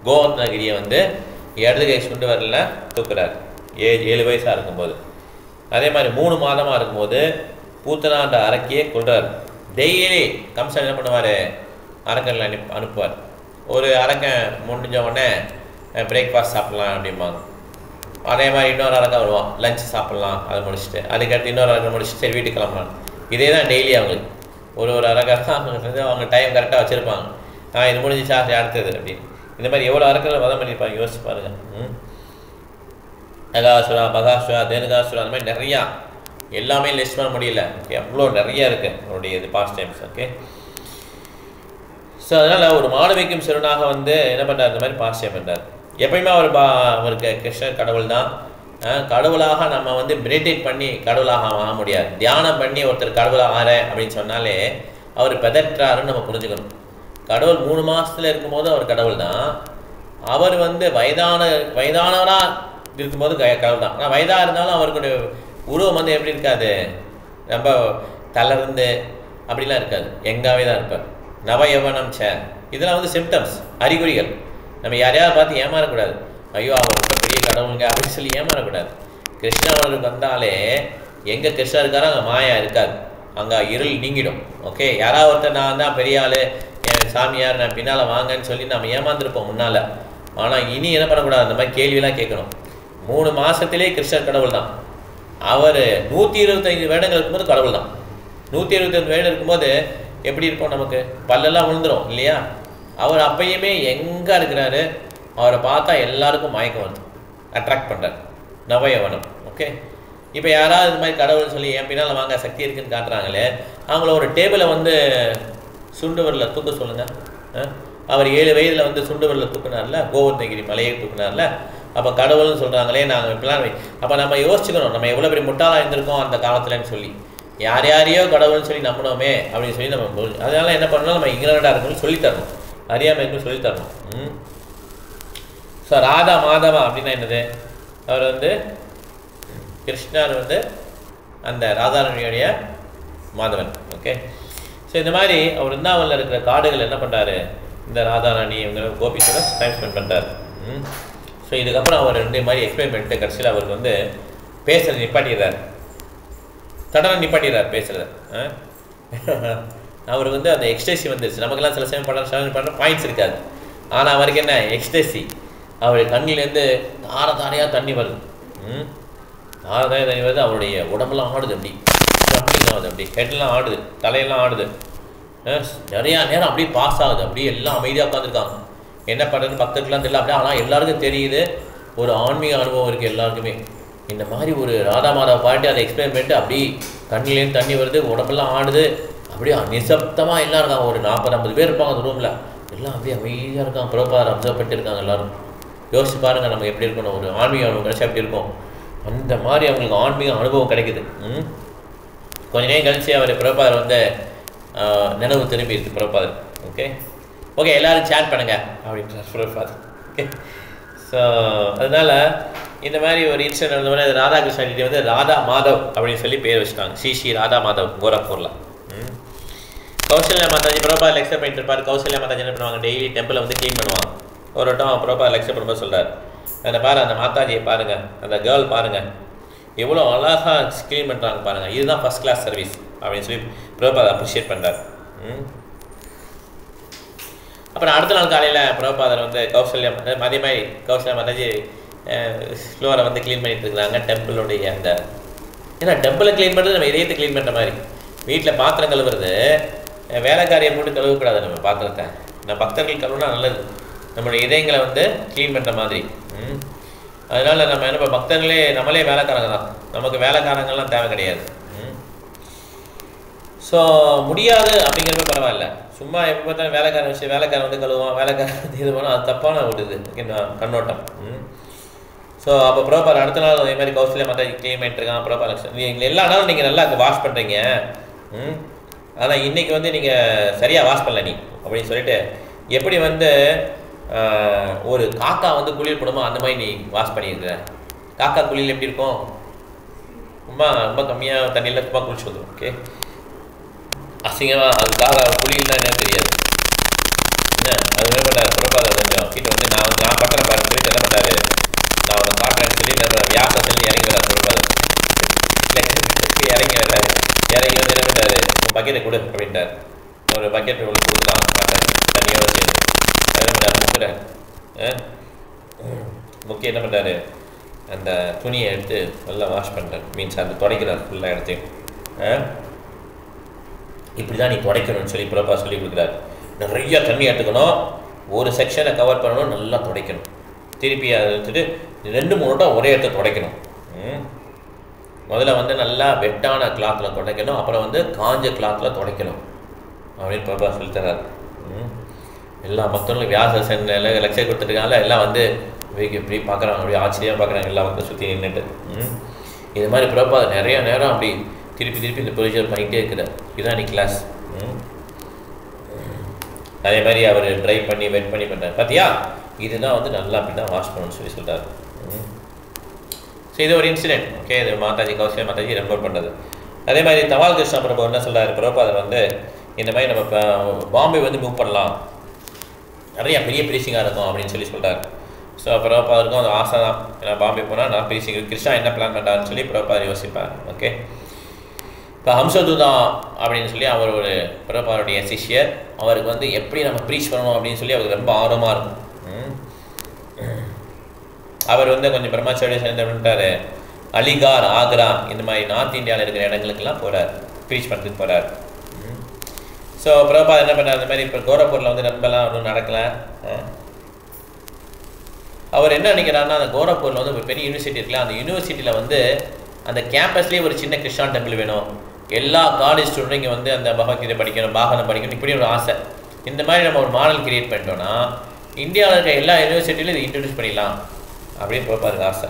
[SPEAKER 1] கோவர்தனகிரியை வந்து இடது கை சுண்டு வரல தூக்குறார் 7 வயசாக இருக்கும்போது. அதே மாதிரி 3 மாதமாக இருக்கும்போது பூத்தனான்ற அரக்கியை கொள்றார். டெய்லி கம்சன் என்ன பண்ணுவார், அரக்கனில் அனுப்புவார். ஒரு அரக்கன் முடிஞ்ச உடனே பிரேக்ஃபாஸ்ட் சாப்பிட்லாம் அப்படிம்பாங்க. அதே மாதிரி இன்னொரு அரக்கா வருவான், லஞ்ச் சாப்பிட்லாம், அதை முடிச்சுட்டு அதுக்கடுத்து இன்னொரு அரக்கா முடிச்சுட்டு சரி வீட்டுக்கு கிளம்பலாம். இதே தான் டெய்லி அவங்களுக்கு ஒரு அரக்கா தான் அவங்க டைம் கரெக்டாக வச்சுருப்பாங்க. இது முடிஞ்சிச்சா அடுத்தது அப்படின்னு. இந்த மாதிரி எவ்வளோ அரக்களை வதம் பண்ணியிருப்பாங்க யோசிச்சு பாருங்கள். அகாசுரா, பகாசுரா, தேனுகாசுரா, அந்த மாதிரி நிறையா எல்லாமே லிஸ்ட் பண்ண முடியல. ஓகே, அவ்வளோ நிறையா இருக்குது அவருடைய இது பாஸ்ட் டைம்ஸ். ஓகே, ஸோ அதனால் ஒரு மாணவிக்கும் சிறுவனாக வந்து என்ன பண்ணுறார், இந்த மாதிரி பாஸ்ட் டைம் பண்ணுறார். எப்பயுமே அவருக்கு கிருஷ்ணர் கடவுள் தான். கடவுளாக நம்ம வந்து மெடிடேட் பண்ணி கடவுளாக ஆக முடியாது. தியானம் பண்ணி ஒருத்தர் கடவுளாக ஆகிறேன் அப்படின்னு சொன்னாலே அவர் பெதற்றாருன்னு நம்ம புரிஞ்சுக்கணும். கடவுள் 3 மாதத்தில் இருக்கும்போது அவர் கடவுள் தான். அவர் வந்து வயதானவராக இருக்கும்போது கடவுள் தான். ஆனால் வயதாக இருந்தாலும் அவருடைய உருவம் வந்து எப்படி இருக்காது, ரொம்ப தளர்ந்து அப்படிலாம் இருக்காது, எங்காவே தான் இருப்பார். நவயவனம் இதெல்லாம் வந்து சிம்டம்ஸ், அறிகுறிகள். நம்ம யாரையாவது பார்த்து ஏமாறக்கூடாது. ஐயோ அவர் ரொம்ப பெரிய கடவுளுங்க அப்படின்னு சொல்லி ஏமாறக்கூடாது. கிருஷ்ணவனுக்கு வந்தாலே எங்கே கிருஷ்ணா இருக்காரோ அங்கே மாயா இருக்காது, அங்கே இருள் நீங்கிடும். ஓகே, யாராவது ஒருத்தர் நான் தான் பெரிய ஆள், என் சாமியார், நான் பின்னால் வாங்கன்னு சொல்லி நம்ம ஏமாந்துருப்போம் முன்னால். ஆனால் இனி என்ன பண்ணக்கூடாது, அந்த மாதிரி கேள்வியெல்லாம் கேட்கணும். 3 மாதத்திலே கிருஷ்ணர் கடவுள் தான். அவர் 125 வருடங்கள் இருக்கும்போது கடவுள் தான். 125 வருடம் இருக்கும்போது எப்படி இருப்போம், நமக்கு பல்லெல்லாம் விழுந்துடும் இல்லையா? அவர் அப்பயுமே எங்கே இருக்கிறாரு, அவரை பார்த்தா எல்லாருக்கும் மயக்கம் வந்து அட்ராக்ட் பண்ணுறார், நவயவனம். ஓகே, இப்போ யாராவது இது மாதிரி கடவுள்னு சொல்லி என் பின்னால் வாங்க சக்தி இருக்குன்னு காட்டுறாங்களே, அவங்கள ஒரு டேபிளை வந்து சுண்டுவரில் தூக்க சொல்லுங்கள். அவர் 7 வயதில் வந்து சுண்டுவரில் தூக்குனார்ல, கோவர்தகிரி மலையை தூக்குனார்ல, அப்போ கடவுள்னு சொல்கிறாங்களே நாங்கள் இப்படிலாம். அப்போ நம்ம யோசிச்சுக்கணும், நம்ம எவ்வளோ பெரிய முட்டாளாக இருந்திருக்கோம் அந்த காலத்துலன்னு சொல்லி. யாரையோ கடவுள்னு சொல்லி நம்பணுமே அப்படின்னு சொல்லி நம்ம அதனால என்ன பண்ணணும், நம்ம இக்னரண்டாக இருக்கணும்னு சொல்லித்தரணும், அறியாமல் இருக்குன்னு சொல்லித்தரணும். ஸோ ராதா மாதவா அப்படின்னா என்னது, அவர் வந்து கிருஷ்ணர் வந்து அந்த ராதாரணியோடைய மாதவன். ஓகே, ஸோ இந்த மாதிரி அவர் விருந்தாவனில் இருக்கிற காடுகள் என்ன பண்ணுறாரு, இந்த ராதாராணி இவங்க கோபிச்சோட டைம் ஸ்பெண்ட் பண்ணுறாரு. ஸோ இதுக்கப்புறம் அவர் 2 மாதிரி எக்ஸ்பிளைன் பண்ணிட்டு கடைசியில் அவருக்கு வந்து பேசுகிறது நிப்பாட்டிடுறார், சடனாக நிப்பாட்டிடுறார் பேசுகிறத. அவர் வந்து அந்த எக்ஸ்டேசி வந்துருச்சு. நமக்கெல்லாம் சில சமயம் பண்ணுற பாயிண்ட்ஸ் இருக்காது, ஆனால் அவருக்கு என்ன எக்ஸ்டேசி. அவருடைய கண்ணிலேருந்து தாரையாக தண்ணி வருது, தாரையாக தண்ணி வருது. அவருடைய உடம்பெல்லாம் ஆடுது, அப்படி ஜம்பிங் ஆகுது, அப்படி ஹெட்லாம் ஆடுது, தலையெல்லாம் ஆடுது, நிறையா நேரம் அப்படியே பாஸ் ஆகுது. அப்படியே எல்லாம் அமைதியாக உட்காந்துருக்காங்க, என்ன பண்ணுறதுன்னு பக்தர்கள்லாம் தெரியல. அப்படியே ஆனால் எல்லாருக்கும் தெரியுது, ஒரு ஆன்மீக அனுபவம் இருக்குது எல்லாருக்குமே. இந்த மாதிரி ஒரு ராதா மாதா பாட்டு அதை எக்ஸ்பிளைன் பண்ணிட்டு அப்படி கண்ணிலேருந்து தண்ணி வருது, உடம்பெல்லாம் ஆடுது, அப்படியே நிசப்தமாக எல்லாம் இருக்காங்க. ஒரு 40-50 பேர் இருப்பாங்க அந்த ரூமில், எல்லாம் அப்படியே அமைதியாக இருக்காங்க. பிரபாதர் அப்சர்வ் பண்ணிட்டு இருக்காங்க எல்லாரும். யோசிச்சு பாருங்கள் நம்ம எப்படி இருக்கணும், ஒரு ஆன்மீக அனுபவம் கிடைச்சா எப்படி இருக்கும். அந்த மாதிரி அவங்களுக்கு ஆன்மீக அனுபவம் கிடைக்குது. கொஞ்ச நேரம் கழிச்சு அவர் பிரபாதர் வந்து நினைவு திரும்பி இருக்கு பிரபாதர். ஓகே ஓகே, எல்லோரும் சேட் பண்ணுங்க அப்படின்றார் பிரபாதர். ஓகே, ஸோ அதனால் இந்த மாதிரி ஒரு இன்சிடென்ட் நடந்தவொடனே ராதாகிருஷ்ணன் வந்து ராதா மாதவ் அப்படின்னு சொல்லி பேர் வச்சுட்டாங்க, ஸ்ரீ ராதா மாதவ் கோரக்பூரில். கௌசல்யா மாதாஜி பிரபாதர் லெக்சர் பண்ணிட்டு இருப்பார். கௌசல்யா மாதாஜி என்ன பண்ணுவாங்க, டெய்லி டெம்பிளை வந்து க்ளீன் பண்ணுவாங்க. ஒரு வட்டம் பிரபாதர் லெக்சர் பண்ணும்போது சொல்கிறார், அந்த அந்த மாதாஜியை பாருங்கள், அந்த கேர்ள் பாருங்கள், எவ்வளோ அழகாக க்ளீன் பண்ணுறாங்க பாருங்கள், இதுதான் ஃபஸ்ட் கிளாஸ் சர்வீஸ் அப்படின்னு சொல்லி பிரபாதர் அப்ரிஷியேட் பண்ணுறார். அப்புறம் அடுத்த நாள் காலையில் பிரபாதர் வந்து கௌசல்யா அதே மாதிரி கௌசல்யா மாதாஜி ஃப்ளோரை வந்து க்ளீன் பண்ணிட்டு இருக்கிறாங்க டெம்பிளுடைய அந்த. ஏன்னா டெம்பிளை க்ளீன் பண்ணுறது நம்ம இதயத்தை க்ளீன் பண்ணுற மாதிரி. வீட்டில் பாத்திரம் கழுவுறது வேலைக்காரியை போட்டு கழுவக்கூடாது, நம்ம பாத்திரத்தை நம்ம பக்தர்கள் கழுவுனா நல்லது, நம்மளுடைய இதயங்களை வந்து க்ளீன் பண்ணுற மாதிரி. அதனால் நம்ம என்ன பக்தர்களே நம்மளே வேலைக்காரங்க தான், நமக்கு வேலைக்காரங்கள்லாம் தேவை கிடையாது. ஸோ முடியாது அப்படிங்கிறப்ப பரவாயில்ல, சும்மா எப்போ பார்த்தாலும் வேலைக்காரன் வச்சு வேலைக்காரன் வந்து கழுவான், வேலைக்காரன் வந்து இது பண்ணால் அது தப்பான ஒரு இது கண்ணோட்டம். ஸோ அப்போ ப்ரோப்பர் அடுத்த நாள் அதே மாதிரி கௌசல்யா மாதாஜி க்ளீன் பண்ணிட்டுருக்கான். ப்ரோப்பர் நீங்கள் எல்லா நாளும் நீங்கள் நல்லா வாஷ் பண்ணுறீங்க, ஆனால் இன்றைக்கி வந்து நீங்கள் சரியாக வாஷ் பண்ணல நீ அப்படின்னு சொல்லிட்டு, எப்படி வந்து ஒரு காக்கா வந்து குளியல் போடுமோ அந்த மாதிரி நீ வாஷ் பண்ணியிருக்கிற. காக்கா குளியல் எப்படி இருக்கும், ரொம்ப கம்மியாக தண்ணியில் சும்மா குளிச்சு வந்துடும். ஓகே, அசிங்கமாக அதுக்காக குளியல்னா என்ன தெரியாது என்ன. அது என்ன பண்ணார் பிரபாதர் கொஞ்சம் வீட்டை வந்து நான் பக்கம் பாருன்னு சொல்லிட்டு என்ன பண்ணாரு, நான் அவனை காட்டுறேன்னு சொல்லி நம்ம வியாச சொல்லி இறங்கி வராது பிரபாதர். இறங்கி வர்றாரு, இறங்கி வந்து என்ன பண்ணாரு, பக்கெட்டை கொடு அப்படின்ட்டார். ஒரு பக்கெட் உங்களுக்கு கொடுக்கலாம் தண்ணியோட சேர்ந்து. என்ன பண்ணார் முக்கிய என்ன பண்ணுறாரு, அந்த துணியை எடுத்து நல்லா வாஷ் பண்ணுறார், மீன்ஸ் அந்த துடைக்கிறார் ஃபுல்லாக இடத்தையும். இப்படி தான் நீ துடைக்கணும்னு சொல்லி பிரபா சொல்லி கொடுக்குறாரு. நிறைய தண்ணி எடுத்துக்கணும், ஒரு செக்ஷனை கவர் பண்ணணும், நல்லா துடைக்கணும். திருப்பி அதை எடுத்துட்டு 2-3 வட்டம் ஒரே இடத்த துடைக்கணும். முதல்ல வந்து நல்லா வெட்டான கிளாத்தில் துடைக்கணும், அப்புறம் வந்து காஞ்ச கிளாத்தில் துடைக்கணும் அப்படின்னு பிரபா சொல்லி தர்றாரு. எல்லா பக்தர்களும் வியாசன் லெக்சர் கொடுத்துருக்காங்க, எல்லாம் வந்து இப்படி பார்க்குறாங்க, அப்படி ஆச்சரியமாக பார்க்குறாங்க, எல்லாம் வந்து சுற்றி நின்றுட்டு. இது மாதிரி பிரபா நிறைய நேரம் அப்படி திருப்பி இந்த ப்ரொசீஜர் பண்ணிகிட்டே இருக்கிறார். இதுதான் நீ கிளாஸ். அதே மாதிரி அவர் ட்ரை பண்ணி வெட் பண்ணி பண்ணுறாரு. பார்த்தியா, இதுதான் வந்து நல்லா அப்படி தான் வாஷ் பண்ணணும்னு சொல்லி சொல்கிறார். ஸோ இது ஒரு இன்சிடென்ட். ஓகே, இது மாதாஜி கௌசல்யா மாதாஜி ரெம்பர் பண்ணுறது. அதே மாதிரி தவால் கிருஷ்ணா பிரபு என்ன சொல்கிறார், பிரபாதர் வந்து இந்த மாதிரி நம்ம இப்போ பாம்பே வந்து மூவ் பண்ணலாம், நிறையா பெரிய ப்ரீசிங்காக இருக்கும் அப்படின்னு சொல்லி சொல்கிறார். ஸோ பிரபாதருக்கும் அது ஆசை தான், ஏன்னா பாம்பே போனால் நான் ப்ரீசிங் கிருஷ்ணா என்ன பிளான் பண்ணுறாருன்னு சொல்லி பிரபாதர் யோசிப்பார். ஓகே, இப்போ ஹம்சதூதா அப்படின்னு சொல்லி அவர் ஒரு பிரபாருடைய சிஷ்யர், அவருக்கு வந்து எப்படி நம்ம ப்ரீச் பண்ணணும் அப்படின்னு சொல்லி அவருக்கு ரொம்ப ஆர்வமாக இருக்கும். அவர் வந்து கொஞ்சம் பிரம்மச்சாரியை சேர்ந்துட்டார், அலிகார், ஆக்ரா இந்த மாதிரி நார்த் இந்தியாவில் இருக்கிற இடங்களுக்கெல்லாம் போகிறார், ப்ரீச் பண்ணுறதுக்கு போகிறார். ஸோ பிரபாத் என்ன பண்ணார், இந்த மாதிரி இப்போ கோரப்பூரில் வந்து ரொம்பலாம் ஒன்றும் நடக்கலை. அவர் என்ன நினைக்கிறாருன்னா, அந்த கோரப்பூரில் வந்து ஒரு பெரிய யூனிவர்சிட்டி இருக்குல்ல, அந்த யூனிவர்சிட்டியில் வந்து அந்த கேம்பஸ்லேயே ஒரு சின்ன கிருஷ்ணா டெம்பிள் வேணும், எல்லா காலேஜ் ஸ்டூடெண்ட் இங்கே வந்து அந்த பகவத்கீதை படிக்கணும், பாகனம் படிக்கணும், இப்படி ஒரு ஆசை. இந்த மாதிரி நம்ம ஒரு மாடல் கிரியேட் பண்ணிட்டோன்னா இந்தியாவில் இருக்க எல்லா யூனிவர்சிட்டியிலும் இதை இன்ட்ரடியூஸ் பண்ணிடலாம் அப்படின்னு பிரபாருக்கு ஆசை.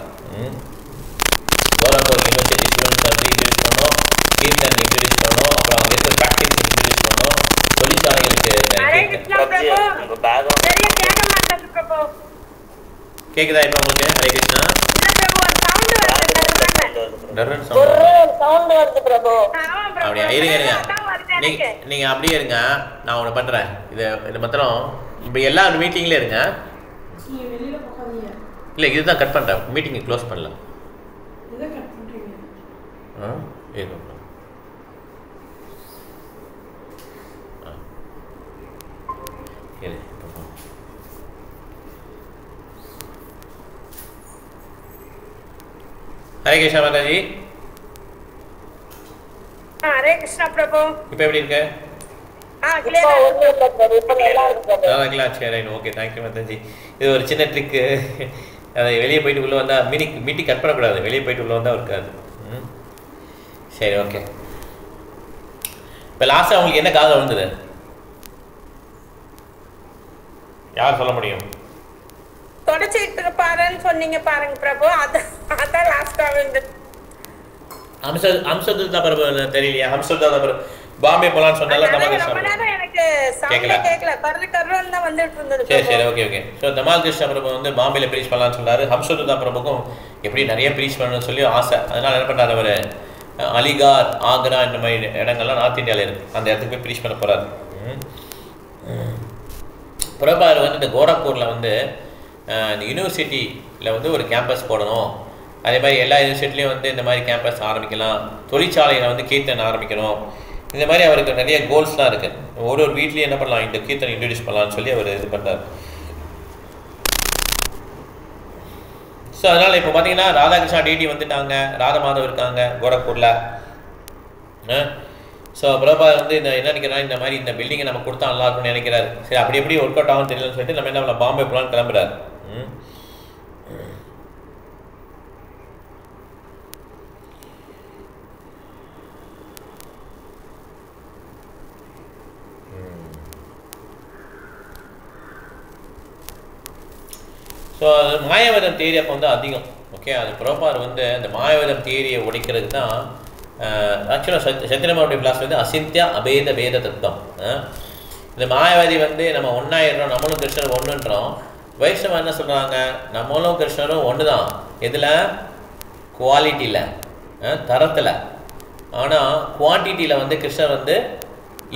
[SPEAKER 1] கோரப்பூர் யூனிவர்சிட்டி ஸ்டூடெண்ட்ஸ் வந்து இன்ட்ரடியூஸ் பண்ணோம், கீர்த்தன் இன்ட்ரடியூஸ் பண்ணோம், அப்புறம் அவங்க இருக்கிற ப்ராக்டிஸ் இன்ட்ரடியூஸ் பண்ணோம், தொழிற்சாலைகளுக்கு. கேக்குதா இப்போ உங்களுக்கு? ஹரே கிருஷ்ணா. அப்படியா, இருங்க நீங்க அப்படியே இருங்க, நான் ஒன்று பண்றேன். இது மாத்திரம் இப்போ எல்லா மீட்டிங்ல இருங்க. இல்லை, இதுதான் கட் பண்ணுறேன், மீட்டிங்கை க்ளோஸ் பண்ணல. ஹரே கிருஷ்ணா மாதாஜி.
[SPEAKER 2] ஹரே கிருஷ்ணா பிரபு.
[SPEAKER 1] இப்போ எப்படி இருக்கு? சரி, ஓகே, தேங்க்யூ மாதாஜி. இது ஒரு சின்ன ட்ரிக்கு, அதை வெளியே போயிட்டு உள்ளே வந்தால் மீட்டிங் கட் பண்ணக்கூடாது, வெளியே போயிட்டு உள்ளே வந்தால் இருக்காது. சரி, ஓகே. இப்போ லாஸ்ட்டாக உங்களுக்கு என்ன காதல் வந்தது, யார் சொல்ல முடியும்?
[SPEAKER 2] தொடச்சிட்டு பாருன்னு சொன்னீங்க பாருங்க பிரபு, அதான் லாஸ்ட்டாக வந்தது.
[SPEAKER 1] ஹம்சதூதா பிரபு தெரியலையா? ஹம்சதூதா பிரபு பாம்பே போலான்னு சொன்னால தமால் கிருஷ்ணா
[SPEAKER 2] எனக்கு சவுண்ட் கேட்கல, கர்ரன்னு தான் வந்துட்டு இருந்தது.
[SPEAKER 1] சரி, ஓகே. ஸோ தமால் கிருஷ்ணா பிரபு வந்து பாம்பேல ப்ரீச் பண்ணலான்னு சொன்னாரு. ஹம்சதூதா பிரபுக்கும் எப்படி நிறைய ப்ரீச் பண்ணணும்னு சொல்லி ஆசை. அதனால என்ன பண்ணாரு, அவர் அலிகார், ஆக்ரா இந்த மாதிரி இடங்கள்லாம் நார்த் இந்தியாவில் இருக்குது, அந்த இடத்துக்கு போய் ப்ரீச் பண்ண போகிறார். பிரபார் வந்து இந்த கோரப்பூரில் வந்து இந்த யூனிவர்சிட்டியில் வந்து ஒரு கேம்பஸ் போடணும், அதே மாதிரி எல்லா யூனிவர்சிட்டிலையும் வந்து இந்த மாதிரி கேம்பஸ் ஆரம்பிக்கலாம், தொழிற்சாலையில் வந்து கீர்த்தன் ஆரம்பிக்கணும், இந்த மாதிரி அவருக்கு நிறைய கோல்ஸ்லாம் இருக்குது. ஒரு வீட்லேயும் என்ன பண்ணலாம், இந்த கீர்த்தன் இன்ட்ரடியூஸ் பண்ணலான்னு சொல்லி அவர் இது பண்ணுறார். ஸோ அதனால் இப்போ பார்த்தீங்கன்னா ராதாகிருஷ்ணா டிடி வந்துட்டாங்க, ராதா மாதவ் இருக்காங்க கோரக்பூரில். ஸோ பிரபா வந்து இந்த என்ன நினைக்கிறாரு, இந்த மாதிரி இந்த பில்டிங்கை நம்ம கொடுத்தா நல்லா இருக்கும்னு நினைக்கிறாரு. சரி, அப்படி எப்படி ஒர்க் அவுட் ஆகும்னு தெரியலன்னு சொல்லிட்டு நம்ம என்ன பண்ணலாம், பாம்பே போகலான்னு கிளம்புறாரு. ஸோ அது மாயாவதம் தியரி அப்போ வந்து அதிகம். ஓகே, அது பிரபார் வந்து அந்த மாயாவதம் தியரியை உடைக்கிறதுக்கு தான் ஆக்சுவலாக சத்தியநாராயண கிளாஸ் வந்து அசிந்தியா அபேத வேத தத்துவம். இந்த மாயாவதி வந்து நம்ம ஒன்றாயிரம், நம்மளும் கிருஷ்ணர் ஒன்றுன்றோம். வைஷ்ணவ என்ன சொல்கிறாங்க, நம்மளும் கிருஷ்ணரும் ஒன்று தான். எதில்? குவாலிட்டியில், தரத்தில். ஆனால் குவான்டிட்டியில் வந்து கிருஷ்ணர் வந்து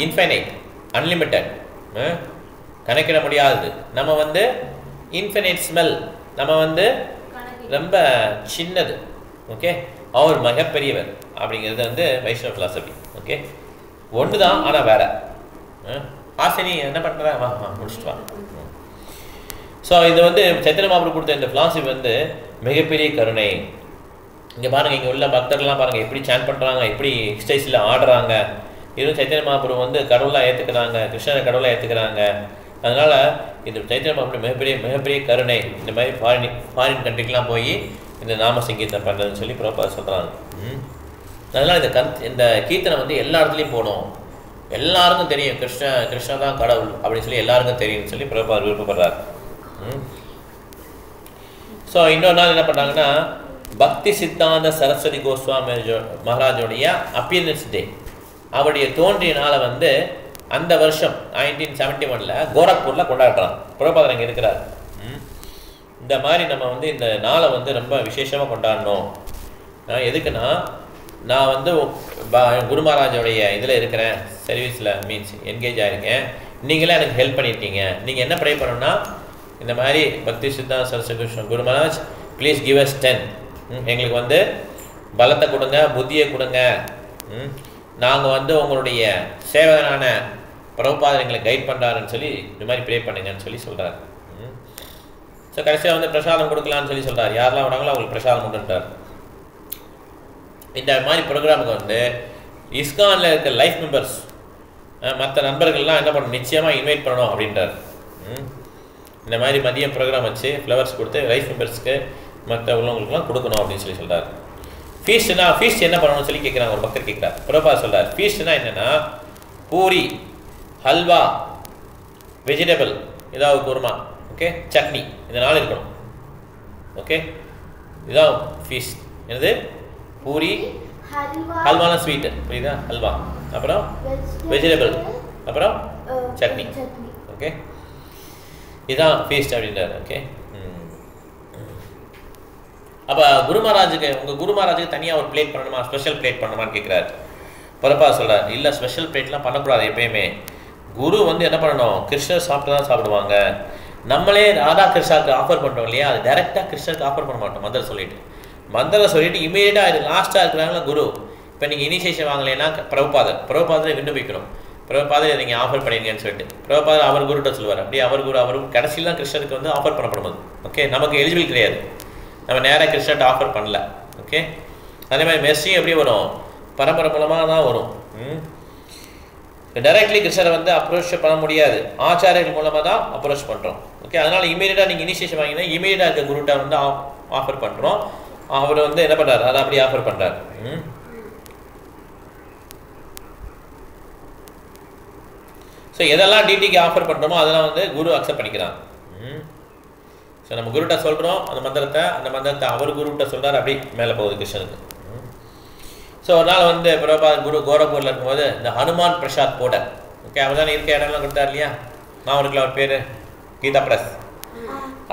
[SPEAKER 1] இன்ஃபைனைட், அன்லிமிட்டட், கணக்கிட முடியாதது. நம்ம வந்து இன்ஃபினைட் ஸ்மெல், நம்ம வந்து ரொம்ப சின்னது. ஓகே, அவர் மிகப்பெரியவர் அப்படிங்கிறது வந்து வைஷ்ணவ ஃபிலாசபி. ஓகே, ஒன்று தான் ஆனால் வேற. ஆசினி என்ன பண்ணுற, முடிச்சுட்டு வா. ஸோ இது வந்து சைத்தன்ய மகாபிரபு கொடுத்த இந்த ஃபிலாசபி வந்து மிகப்பெரிய கருணை. இங்கே பாருங்கள், இங்கே உள்ள பக்தர்கள்லாம் பாருங்கள் எப்படி சாண்ட் பண்ணுறாங்க, எப்படி எக்ஸசைஸில் ஆடுறாங்க. இதுவும் சைத்தன்ய மகாபிரபு வந்து கடவுளாக ஏற்றுக்கிறாங்க, கிருஷ்ணரை கடவுளாக ஏற்றுக்கிறாங்க. அதனால் இது சைத்தன்ய மகாபிரபு மிகப்பெரிய கருணை. இந்த மாதிரி ஃபாரின் கண்ட்ரிக்கெலாம் போய் இந்த நாம சங்கீர்த்தனை பண்ணுறதுன்னு சொல்லி பிரபுபாதர் சொல்கிறாங்க. அதனால் இந்த கீர்த்தனை வந்து எல்லா இடத்துலையும் போகணும், எல்லாருக்கும் தெரியும் கிருஷ்ணா தான் கடவுள் அப்படின்னு சொல்லி எல்லாருக்கும் தெரியும்னு சொல்லி பிரபுபாதர் விருப்பப்படுறார். ஸோ இன்னொரு நாள் என்ன பண்ணாங்கன்னா, பக்தி சித்தாந்த சரஸ்வதி கோஸ்வாமி மகாராஜோடைய அப்பியரன்ஸ் டே, அவருடைய தோன்றிய நாளை வந்து அந்த வருஷம் 1971 கோரக்பூரில் கொண்டாடுறான். பிரபுபாதர் அங்கே இருக்கிறார். இந்த மாதிரி நம்ம வந்து இந்த நாளை வந்து ரொம்ப விசேஷமாக கொண்டாடணும். எதுக்குன்னா, நான் வந்து குரு மகாராஜோடைய இதில் இருக்கிறேன், சர்வீஸில் மீன்ஸ் என்கேஜ் ஆகிருக்கேன், நீங்களே எனக்கு ஹெல்ப் பண்ணியிருக்கீங்க. நீங்கள் என்ன ப்ரே பண்ணணும்னா, இந்த மாதிரி பக்தி சித்தாந்த சரஸ்வதி குரு மகாராஜ் ப்ளீஸ் கிவ் அஸ் 10, எங்களுக்கு வந்து பலத்தை கொடுங்க, புத்தியை கொடுங்க, நாங்கள் வந்து உங்களுடைய சேவகனான பிரபுபாதர் எங்களை கைட் பண்ணுறாருன்னு சொல்லி இந்த மாதிரி ப்ரே பண்ணுங்கன்னு சொல்லி சொல்கிறார். ஸோ கடைசியாக வந்து பிரசாதம் கொடுக்கலான்னு சொல்லி சொல்கிறார். யாரெல்லாம் வராங்களோ அவங்களுக்கு பிரசாதம் கொடுத்துட்டார். இந்த மாதிரி ப்ரோக்ராமுக்கு வந்து இஸ்கானில் இருக்க லைஃப் மெம்பர்ஸ் மற்ற நண்பர்கள்லாம் என்ன பண்ணணும், நிச்சயமாக இன்வைட் பண்ணணும் அப்படின்றார். இந்த மாதிரி மதியம் ப்ரோக்ராம் வச்சு ஃப்ளவர்ஸ் கொடுத்து லைஃப் மெம்பர்ஸ்க்கு மற்ற உள்ளவங்களுக்குலாம் கொடுக்கணும் அப்படின்னு சொல்லி சொல்கிறார். ஃபீஸ்ட் என்ன பண்ணணும்னு சொல்லி கேட்குறாங்க, ஒரு பக்தர் கேட்குறார். பிரபுபாதர் சொல்கிறார், ஃபீஸ்ட்னா என்னென்னா பூரி, ஹல்வா, வெஜிடபிள் ஏதாவது குருமா, ஓகே, சட்னி, இதனால் இருக்கணும். ஓகே, இதுதான் ஃபீஸ்ட். என்னது? பூரி, ஹல்வானா ஸ்வீட்டு, புரியுதா? ஹல்வா, அப்புறம் வெஜிடபிள், அப்புறம் சட்னி. ஓகே, இதுதான் ஃபீஸ்ட் அப்படின்றார். ஓகே, அப்போ குரு மகாராஜுக்கு, உங்கள் குரு மகாராஜுக்கு தனியாக ஒரு பிளேட் பண்ணணுமா, ஸ்பெஷல் பிளேட் பண்ணணுமான்னு கேட்குறாரு. பிரபுபாதர் சொல்கிறார், இல்லை ஸ்பெஷல் பிளேட்லாம் பண்ணக்கூடாது. எப்பயுமே குரு வந்து என்ன பண்ணணும், கிருஷ்ணர் சாப்பிட்டு தான் சாப்பிடுவாங்க. நம்மளே ராதா கிருஷ்ணாவுக்கு ஆஃபர் பண்ணுறோம் இல்லையா, அது டேரெக்டாக கிருஷ்ணருக்கு ஆஃபர் பண்ண மாட்டோம். மந்திரம் சொல்லிட்டு இமீடியட்டாக இது லாஸ்ட்டாக இருக்கிறாங்களா குரு. இப்போ நீங்கள் இனிஷியேஷன் வாங்கலைன்னா பிரபுபாதரை விண்ணப்பிக்கணும். பிரபுபாதரை நீங்கள் ஆஃபர் பண்ணிங்கன்னு சொல்லிட்டு பிரபுபாதர் அவர் குருட்ட சொல்லுவார். அப்படியே அவர் கடைசியில் தான் கிருஷ்ணருக்கு வந்து ஆஃபர் பண்ணப்படுது. ஓகே, நமக்கு எலிஜிபிள் கிடையாது, நம்ம நேராக கிருஷ்ணர்கிட்ட ஆஃபர் பண்ணல. ஓகே, அதே மாதிரி மெர்சியும் எப்படி வரும், பரம்பரை மூலமாக தான் வரும். டைரக்ட்லி கிருஷ்ணரை வந்து அப்ரோச் பண்ண முடியாது, ஆச்சாரியர்கள் மூலமாக தான் அப்ரோச் பண்ணுறோம். ஓகே, அதனால் இமீடியட்டாக நீங்கள் இனிஷியேஷன் வாங்கினா இமீடியட்டாக இருக்க குருட்டை வந்து ஆஃபர் பண்ணுறோம். அவர் வந்து என்ன பண்ணுறாரு, அதை அப்படியே ஆஃபர் பண்ணுறாரு. ஸோ எதெல்லாம் டிடிக்கு ஆஃபர் பண்ணுறோமோ அதெல்லாம் வந்து குரு அக்செப்ட் பண்ணிக்கிறாங்க. ஸோ நம்ம குருட்ட சொல்கிறோம் அந்த மந்திரத்தை அவர் குருட்ட சொல்கிறார், அப்படி மேலே போகுது கிருஷ்ணனுக்கு. ஸோ ஒரு நாள் வந்து பிரபுபாதர் குரு கோரக்பூரில் இருக்கும்போது இந்த ஹனுமான் பிரசாத் போடர், ஓகே, அவர் தானே இருக்க இடம்லாம் கொடுத்தார் இல்லையா, நான் அவருக்கு அவர் பேர் கீதா பிரஸ்,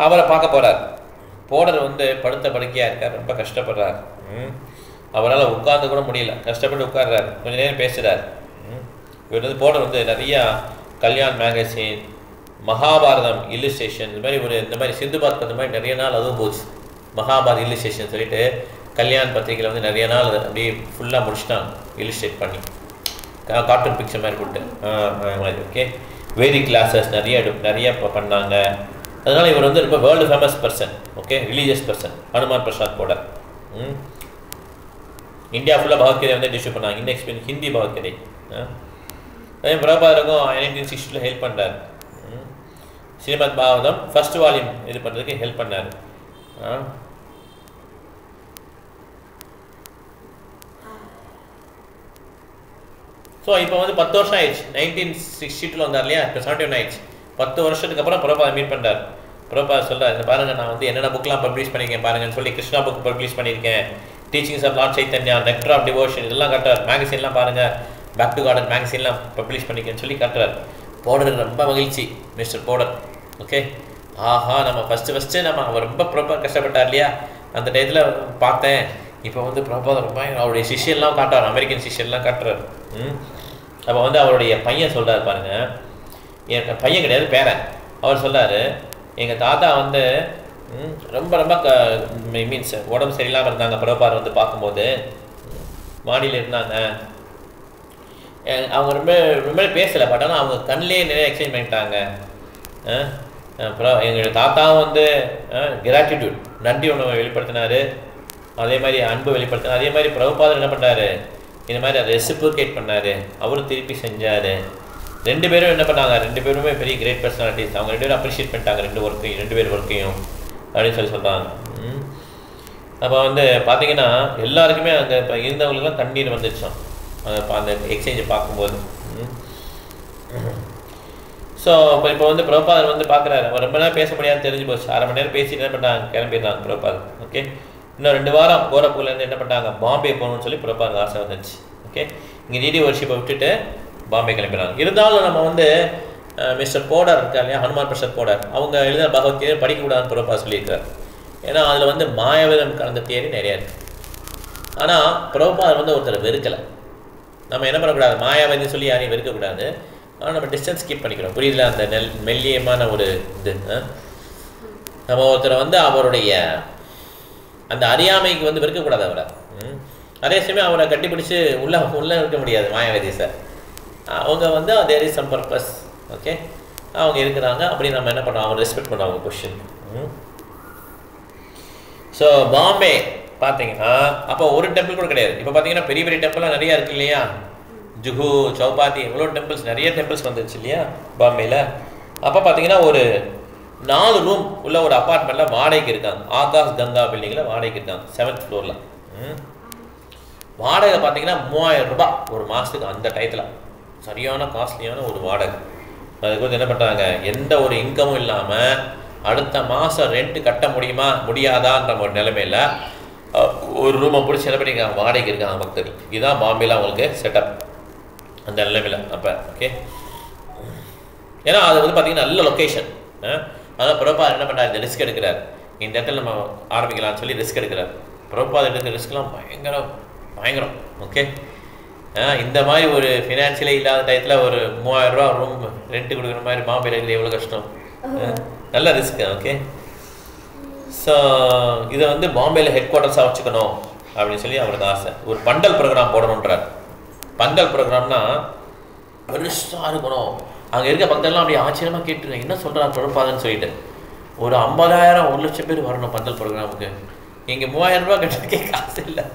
[SPEAKER 1] அவரை பார்க்க போகிறார். போடர் வந்து படுத்த படுக்கையாக இருக்கார், ரொம்ப கஷ்டப்படுறார். அவரால் உட்கார்ந்து கூட முடியல, கஷ்டப்பட்டு உட்கார்றாரு, கொஞ்சம் நேரம் பேசுகிறார். இவர் வந்து போடர் வந்து நிறையா கல்யாண் மேகசின், மகாபாரதம் இல்லுஸ்ட்ரேஷன், இந்த மாதிரி சிந்து பாத் அந்த மாதிரி நிறைய நாள் அதுவும் போச்சு. மகாபாரத் இல்லுஸ்ட்ரேஷன் சொல்லிட்டு கல்யாண் பத்திரிகையில் வந்து நிறைய நாள் அதை அப்படியே ஃபுல்லாக முடிச்சுட்டாங்க, இல்லுஸ்ட்ரேட் பண்ணி கார்ட்டூன் பிக்சர் மாதிரி கொடுத்து மாதிரி. ஓகே, வேதிக் கிளாஸஸ் நிறைய பண்ணாங்க. அதனால் இவர் வந்து ரொம்ப world famous person. Okay, religious person Hanuman Prasad Poddar. India ஃபுல்லாக பகவத்கீதை வந்து டிஸ்ட்ரிபியூட் பண்ணாங்க, இன்னும் ஹிந்தி பகவத்கீதை. அதே பிரபுபாதருக்கும் 1960 ஹெல்ப் பண்ணுறாரு. ஸ்ரீமத் பாகவதம் ஃபர்ஸ்ட் வால்யூம் இது பண்ணுறதுக்கு ஹெல்ப் பண்ணார். ஸோ இப்போ வந்து 10 வருஷம் ஆயிடுச்சு. 1962 வந்தார் இல்லையா, இப்போ 71 ஆயிடுச்சு. 10 வருஷத்துக்கு அப்புறம் பிரபுபாதர் மீட் பண்ணுறார். பிரபுபாதர் சொல்கிறார், இந்த பாருங்கள் நான் வந்து என்னென்ன புக்கெலாம் பப்ளிஷ் பண்ணியிருக்கேன் பாருங்கன்னு சொல்லி கிருஷ்ணா புக் பப்ளிஷ் பண்ணியிருக்கேன், teachings of lord Chaitanya, nectar of devotion, இதெல்லாம் காட்டுறார். மேகசின்லாம் பாருங்கள், பேக் டு கார்டன் மேகசின்லாம் பப்ளிஷ் பண்ணிக்கன்னு சொல்லி காட்டுறார். போடர் ரொம்ப மகிழ்ச்சி, மிஸ்டர் போடர். ஓகே, ஆஹா, நம்ம ஃபஸ்ட்டு நம்ம அவர் ரொம்ப பிரபுபாதர் கஷ்டப்பட்டார் இல்லையா, அந்த டயத்தில் பார்த்தேன். இப்போ வந்து பிரபுபாதர் ரொம்ப அவருடைய சிஷ்யெல்லாம் காட்டுறார், அமெரிக்கன் சிஷ்யெல்லாம் காட்டுறார். அப்போ வந்து அவருடைய பையன் சொல்கிறார் பாருங்கள், என் பையன் கிடையாது பேரன், அவர் சொல்கிறார், எங்கள் தாத்தா வந்து ரொம்ப ரொம்ப மீன்ஸ் உடம்பு சரியில்லாமல் இருந்தாங்க. பிரபுபாதர் வந்து பார்க்கும்போது மாடியில் இருந்தாங்க, அவங்க ரொம்ப பேசலை, பட் ஆனால் அவங்க கண்ணிலே நிறைய எக்ஸ்சேஞ்ச் பண்ணிட்டாங்க. அப்புறம் எங்களுடைய தாத்தாவும் வந்து கிராட்டிடியூட் நன்றி உணவை வெளிப்படுத்தினார், அதே மாதிரி அன்பு வெளிப்படுத்தினார். அதே மாதிரி பிரபுபாதர் என்ன பண்ணார், இந்த மாதிரி அதை ரெசிப்ரோகேட் பண்ணார், அவரும் திருப்பி செஞ்சார். 2 பேரும் என்ன பண்ணாங்க, 2 பேருமே பெரிய கிரேட் பர்சனாலிட்டிஸ். அவங்க 2 பேரும் அப்ரிஷியேட் பண்ணிட்டாங்க 2 பேர் ஒர்க்கையும் அப்படின்னு சொல்கிறாங்க. அப்போ வந்து பார்த்தீங்கன்னா எல்லாருக்குமே அங்கே இப்போ இருந்தவங்களுக்குலாம் கண்ணீர் வந்துடுச்சோம் அந்த எக்ஸ்சேஞ்சை பார்க்கும்போது. ஸோ இப்போ வந்து பிரபுபாதர் வந்து பார்க்குறாரு, அவர் ரொம்ப நேரம் பேச முடியாதுன்னு தெரிஞ்சு போச்சு. 1/2 மணி நேரம் பேசிட்டு என்ன பண்ணாங்க, கிளம்பிடுறாங்க பிரபுபாதர். ஓகே, இன்னும் 2 வாரம் கோரப்பூர்லேருந்து என்ன பண்ணாங்க, பாம்பே போகணும்னு சொல்லி பிரபுபாதர் ஆசை வந்துச்சு. ஓகே, இங்கே டிடி வர்ஷிப்பை விட்டுட்டு பாம்பே கிளம்பிடுறாங்க. இருந்தாலும் நம்ம வந்து மிஸ்டர் போடார் இருக்கா இல்லையா, ஹனுமான் பிரசாத் போடார், அவங்க எழுதின பகவத்கீதை படிக்கக்கூடாதுன்னு பிரபுபாதர் சொல்லியிருக்காரு. ஏன்னா அதில் வந்து மாயாவேதம் கலந்த தியரி நிறையா இருக்குது. ஆனால் பிரபுபாதர் வந்து ஒருத்தர் வெறுக்கலை. நம்ம என்ன பண்ணக்கூடாது, மாயாவதின்னு சொல்லி யாரையும் வெறுக்கக்கூடாது. ஆனால் நம்ம டிஸ்டன்ஸ் கீப் பண்ணிக்கிறோம், புரியுதுல? அந்த மெல்லியமான ஒரு இது நம்ம ஒருத்தரை வந்து அவருடைய அந்த அறியாமைக்கு வந்து வெறுக்கக்கூடாது அவரை. அதே சமயம் அவரை கட்டிப்பிடிச்சு உள்ளே இருக்க முடியாது மாயாவதி சார். அவங்க வந்து there is some purpose. Okay, அவங்க இருக்கிறாங்க, அப்படி நம்ம என்ன பண்ணுறோம், அவங்க ரெஸ்பெக்ட் பண்ணுறோம் அவங்க கொஷின். ஸோ பாம்பே பார்த்தீங்கன்னா அப்போ ஒரு டெம்பிள் கூட கிடையாது. இப்போ பார்த்தீங்கன்னா பெரிய பெரிய டெம்பிள்லாம் நிறையா இருக்குது இல்லையா, ஜுஹு, சௌபாத்தி, எவ்வளோ டெம்பிள்ஸ், நிறைய டெம்பிள்ஸ் வந்துருச்சு இல்லையா பாம்பேயில். அப்போ பார்த்தீங்கன்னா ஒரு 4 ரூம் உள்ள ஒரு அப்பார்ட்மெண்ட்டில் வாடகைக்கு இருக்காங்க. ஆகாஷ் கங்கா பில்டிங்கில் வாடகைக்கு இருக்காங்க, 7th ஃப்ளோரில். வாடகை பார்த்தீங்கன்னா 3000 ரூபாய் ஒரு மாதத்துக்கு. அந்த டயத்தில் சரியான காஸ்ட்லியான ஒரு வாடகை. அதுக்கு வந்து என்ன பண்ணுறாங்க, எந்த ஒரு இன்கமும் இல்லாமல் அடுத்த மாதம் ரெண்ட் கட்ட முடியாதான்ற ஒரு நிலைமையில் ஒரு ரூமை பிடிச்சி என்ன பண்ணியிருக்காங்க, வாடகைக்கு இருக்காங்க பக்தர்கள். இதுதான் பாம்பேயில் அவங்களுக்கு செட்டப் அந்த நிலைமையில் அப்போ. ஓகே, ஏன்னா அது வந்து பார்த்திங்கன்னா நல்ல லொக்கேஷன். அதான் பிரபுபாதர் என்ன பண்ணுறாரு, இந்த ரிஸ்க் எடுக்கிறார். இந்த இடத்துல நம்ம ஆரம்பிக்கலாம்னு சொல்லி ரிஸ்க் எடுக்கிறார். பிரபுபாதர் எடுக்கிற ரிஸ்க்லாம் பயங்கரம். ஓகே, இந்த மாதிரி ஒரு ஃபினான்ஷியலே இல்லாத டயத்தில் ஒரு 3000 ரூபா ரூம் ரெண்ட்டு கொடுக்குற மாதிரி பாம்பேயில் இருக்கிறது எவ்வளோ கஷ்டம், நல்ல ரிஸ்க்கு. ஓகே, ஸோ இதை வந்து பாம்பேயில் ஹெட் குவார்ட்டர்ஸாக வச்சுக்கணும் அப்படின்னு சொல்லி அவருக்கு ஆசை. ஒரு பண்டல் ப்ரோக்ராம் போடணுன்றார். பண்டல் ப்ரோக்ராம்னா பெருசாக இருக்கணும். அங்கே இருக்க பக்தர்லாம் அப்படியே ஆச்சரியமாக கேட்டுருங்க, என்ன சொல்கிறார் பிரபுபாதன்னு சொல்லிட்டு. ஒரு 50,000 1 லட்சம் பேர் வரணும் பந்தல் ப்ரோக்ராமுக்கு. இங்கே 3000 ரூபா கட்டுறதுக்கே காசு இல்லை.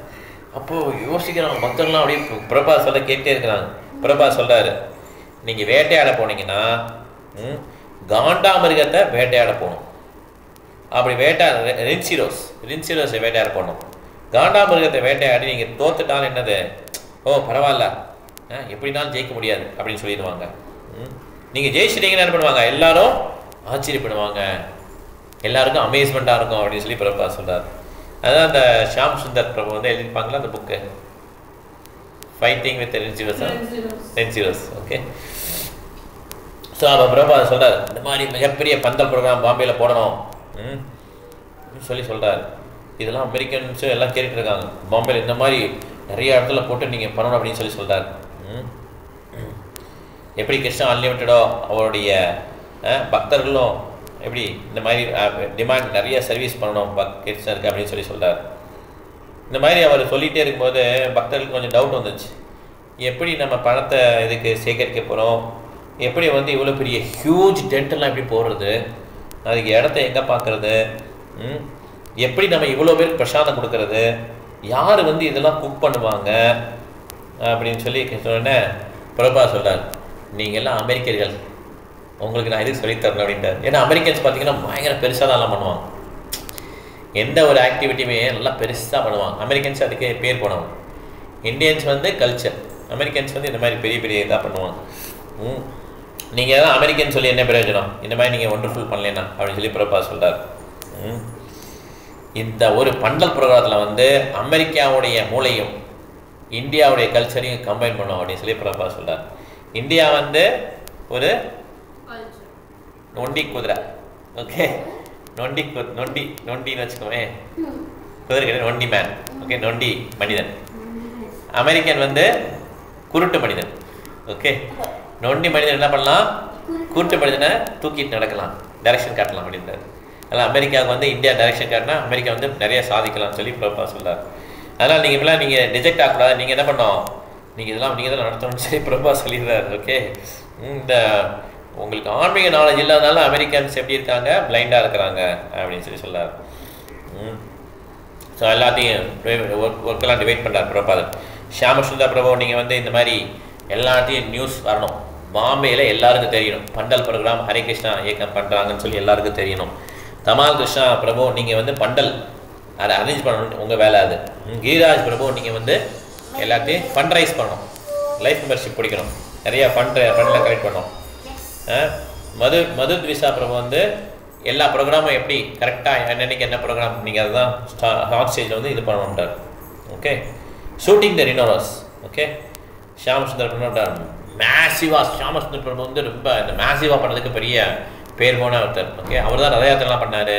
[SPEAKER 1] அப்போது யோசிக்கிறாங்க பக்தர்லாம் அப்படியே பிரபுபாதர் சொல்ல கேட்டே இருக்கிறாங்க. பிரபுபாதர் சொல்கிறாரு, நீங்கள் வேட்டையாட போனீங்கன்னா காண்டாமிருகத்தை வேட்டையாட போகணும். அப்படி ரின்சிரோஸை வேட்டையாட போகணும். காண்டாமிருகத்தை வேட்டையாடி நீங்கள் தோத்துட்டாலும் என்னது, ஓ பரவாயில்ல, எப்படினாலும் ஜெயிக்க முடியாது அப்படின்னு சொல்லிடுவாங்க. நீங்கள் ஜெயிச்சிட்டீங்கன்னு என்ன பண்ணுவாங்க, எல்லாரும் ஆச்சரியப்படுவாங்க, எல்லாருக்கும் அமேஸ்மெண்ட்டாக இருக்கும் அப்படின்னு சொல்லி பிரபுபாதர் சொல்கிறார். அதுதான் அந்த ஷாம் சுந்தர் பிரபு வந்து எழுதியிருப்பாங்களா அந்த book, fighting with rhinoceros. Okay, so அப்போ பிரபுபாதர் சொல்கிறார், இந்த மாதிரி மிகப்பெரிய பந்தல் ப்ரோக்ராம் பாம்பேயில் போடணும் சொல்லி சொல்கிறார். இதெல்லாம் அமெரிக்கன்ஸும் எல்லாம் கேட்டுட்டு இருக்காங்க, பாம்பேயில் இந்த மாதிரி நிறைய இடத்துல போட்டு நீங்கள் பண்ணணும் அப்படின்னு சொல்லி சொல்கிறார். எப்படி கிருஷ்ணா அன்லிமிட்டடோ அவருடைய பக்தர்களும் எப்படி இந்த மாதிரி டிமாண்ட் நிறைய சர்வீஸ் பண்ணணும் கிருஷ்ணருக்கு அப்படின்னு சொல்லி சொல்கிறார். இந்த மாதிரி அவர் சொல்லிகிட்டே இருக்கும்போது பக்தர்களுக்கு கொஞ்சம் டவுட் வந்துச்சு, எப்படி நம்ம பணத்தை இதுக்கு சேகரிக்க போகிறோம், எப்படி வந்து இவ்வளோ பெரிய ஹியூஜ் டென்ட்டெல்லாம் எப்படி போடுறது, அதுக்கு இடத்த எங்கே பார்க்குறது, எப்படி நம்ம இவ்வளோ பேருக்கு பிரசாதம் கொடுக்கறது, யார் வந்து இதெல்லாம் குக் பண்ணுவாங்க அப்படின்னு சொல்லி சொன்னோடனே பிரபுபாதர் சொல்கிறார், நீங்கள்லாம் அமெரிக்கர்கள், உங்களுக்கு நான் எதுக்கு சொல்லித்தரணும் அப்படின்ட்டார். ஏன்னா அமெரிக்கன்ஸ் பார்த்தீங்கன்னா பயங்கர பெருசாக தான் பண்ணுவாங்க, எந்த ஒரு ஆக்டிவிட்டியுமே நல்லா பெருசாக பண்ணுவாங்க. அமெரிக்கன்ஸ் அதுக்கு பேர் போனவங்க. இந்தியன்ஸ் வந்து கல்ச்சர், அமெரிக்கன்ஸ் வந்து இந்த மாதிரி பெரிய பெரிய இதாக பண்ணுவாங்க. நீங்கள் தான் அமெரிக்கன் சொல்லி என்ன பிரயோஜனம், இந்த மாதிரி நீங்கள் ஒண்டர்ஃபுல் பண்ணலேன்னா அப்படின்னு சொல்லி பிரபுபாதர் சொல்கிறார். இந்த ஒரு பண்டல் ப்ரோக்ராமத்தில் வந்து அமெரிக்காவுடைய மூளையும் இந்தியாவுடைய கல்ச்சரையும் கம்பைன் பண்ணும் அப்படின்னு சொல்லி பிரபுபாதர் சொல்கிறார். இந்தியா வந்து ஒரு நொண்டி குதிரை, ஓகே, நொண்டின்னு வச்சுக்கோமே, குதிரை கிடையாது, நொண்டி மேன், ஓகே, நொண்டி மனிதன். அமெரிக்கன் வந்து குருட்டு மனிதன், ஓகே. நொண்டி மனிதன் என்ன பண்ணலாம், குருட்டு மனிதனை தூக்கிட்டு நடக்கலாம், டைரக்ஷன் காட்டலாம் அப்படின்றார். அதனால் அமெரிக்காவுக்கு வந்து இந்தியா டைரக்ஷன் காட்டினா அமெரிக்கா வந்து நிறைய சாதிக்கலாம்னு சொல்லி பிரபுபாதர் சொல்கிறார். அதனால் நீங்கள் இப்பெல்லாம் நீங்கள் டிஜெக்ட் ஆகக்கூடாது, நீங்கள் என்ன பண்ணோம், நீங்கள் இதெல்லாம் நீங்கள் தான் நடத்தணும்னு சொல்லி பிரபுபாதர் சொல்லிடுறாரு. ஓகே, இந்த உங்களுக்கு ஆன்மீக நாலேஜ் இல்லாதனால அமெரிக்கன்ஸ் எப்படி இருக்காங்க, பிளைண்டாக இருக்கிறாங்க அப்படின்னு சொல்லி சொல்கிறார். ஸோ எல்லாத்தையும் ஒர்க்கெல்லாம் டிவைட் பண்ணுறார் பிரபாதர். ஷியாமசுந்தர் பிரபு நீங்கள் வந்து இந்த மாதிரி எல்லாத்தையும் நியூஸ் வரணும், பாம்பேயில் எல்லாருக்கும் தெரியணும், பண்டல் ப்ரோக்ராம் ஹரே கிருஷ்ணா இயக்கம் பண்ணுறாங்கன்னு சொல்லி எல்லாருக்கும் தெரியணும். தமால் கிருஷ்ணா பிரபு நீங்கள் வந்து பண்டல் அதை அரேஞ்ச் பண்ணணும், உங்கள் வேலை அது. கிரிராஜ் பிரபு நீங்கள் வந்து எல்லாத்தையும் ஃபண்ட் ரைஸ் பண்ணணும், லைஃப் மெம்பர்ஷிப் பிடிக்கணும், நிறையா ஃபண்டெலாம் கலெக்ட் பண்ணணும். மதுத்விஷா பிரபு வந்து எல்லா ப்ரோக்ராமும் எப்படி கரெக்டாக என்னென்னைக்கு என்ன ப்ரோக்ராம் நீங்கள் அதுதான் ஹாட் ஸ்டேஜில் வந்து இது பண்ணணுன்றார். Okay, shooting the rhinoceros. Okay, Shyamasundar பிரபுன்றார் மேசிவாக. ஷியாமசுந்தர் பிரபு வந்து ரொம்ப இந்த மேசிவாக பண்ணதுக்கு பெரிய பேர் போன ஒருத்தர். ஓகே, அவர் தான் ரத யாத்திரைலாம் பண்ணார்,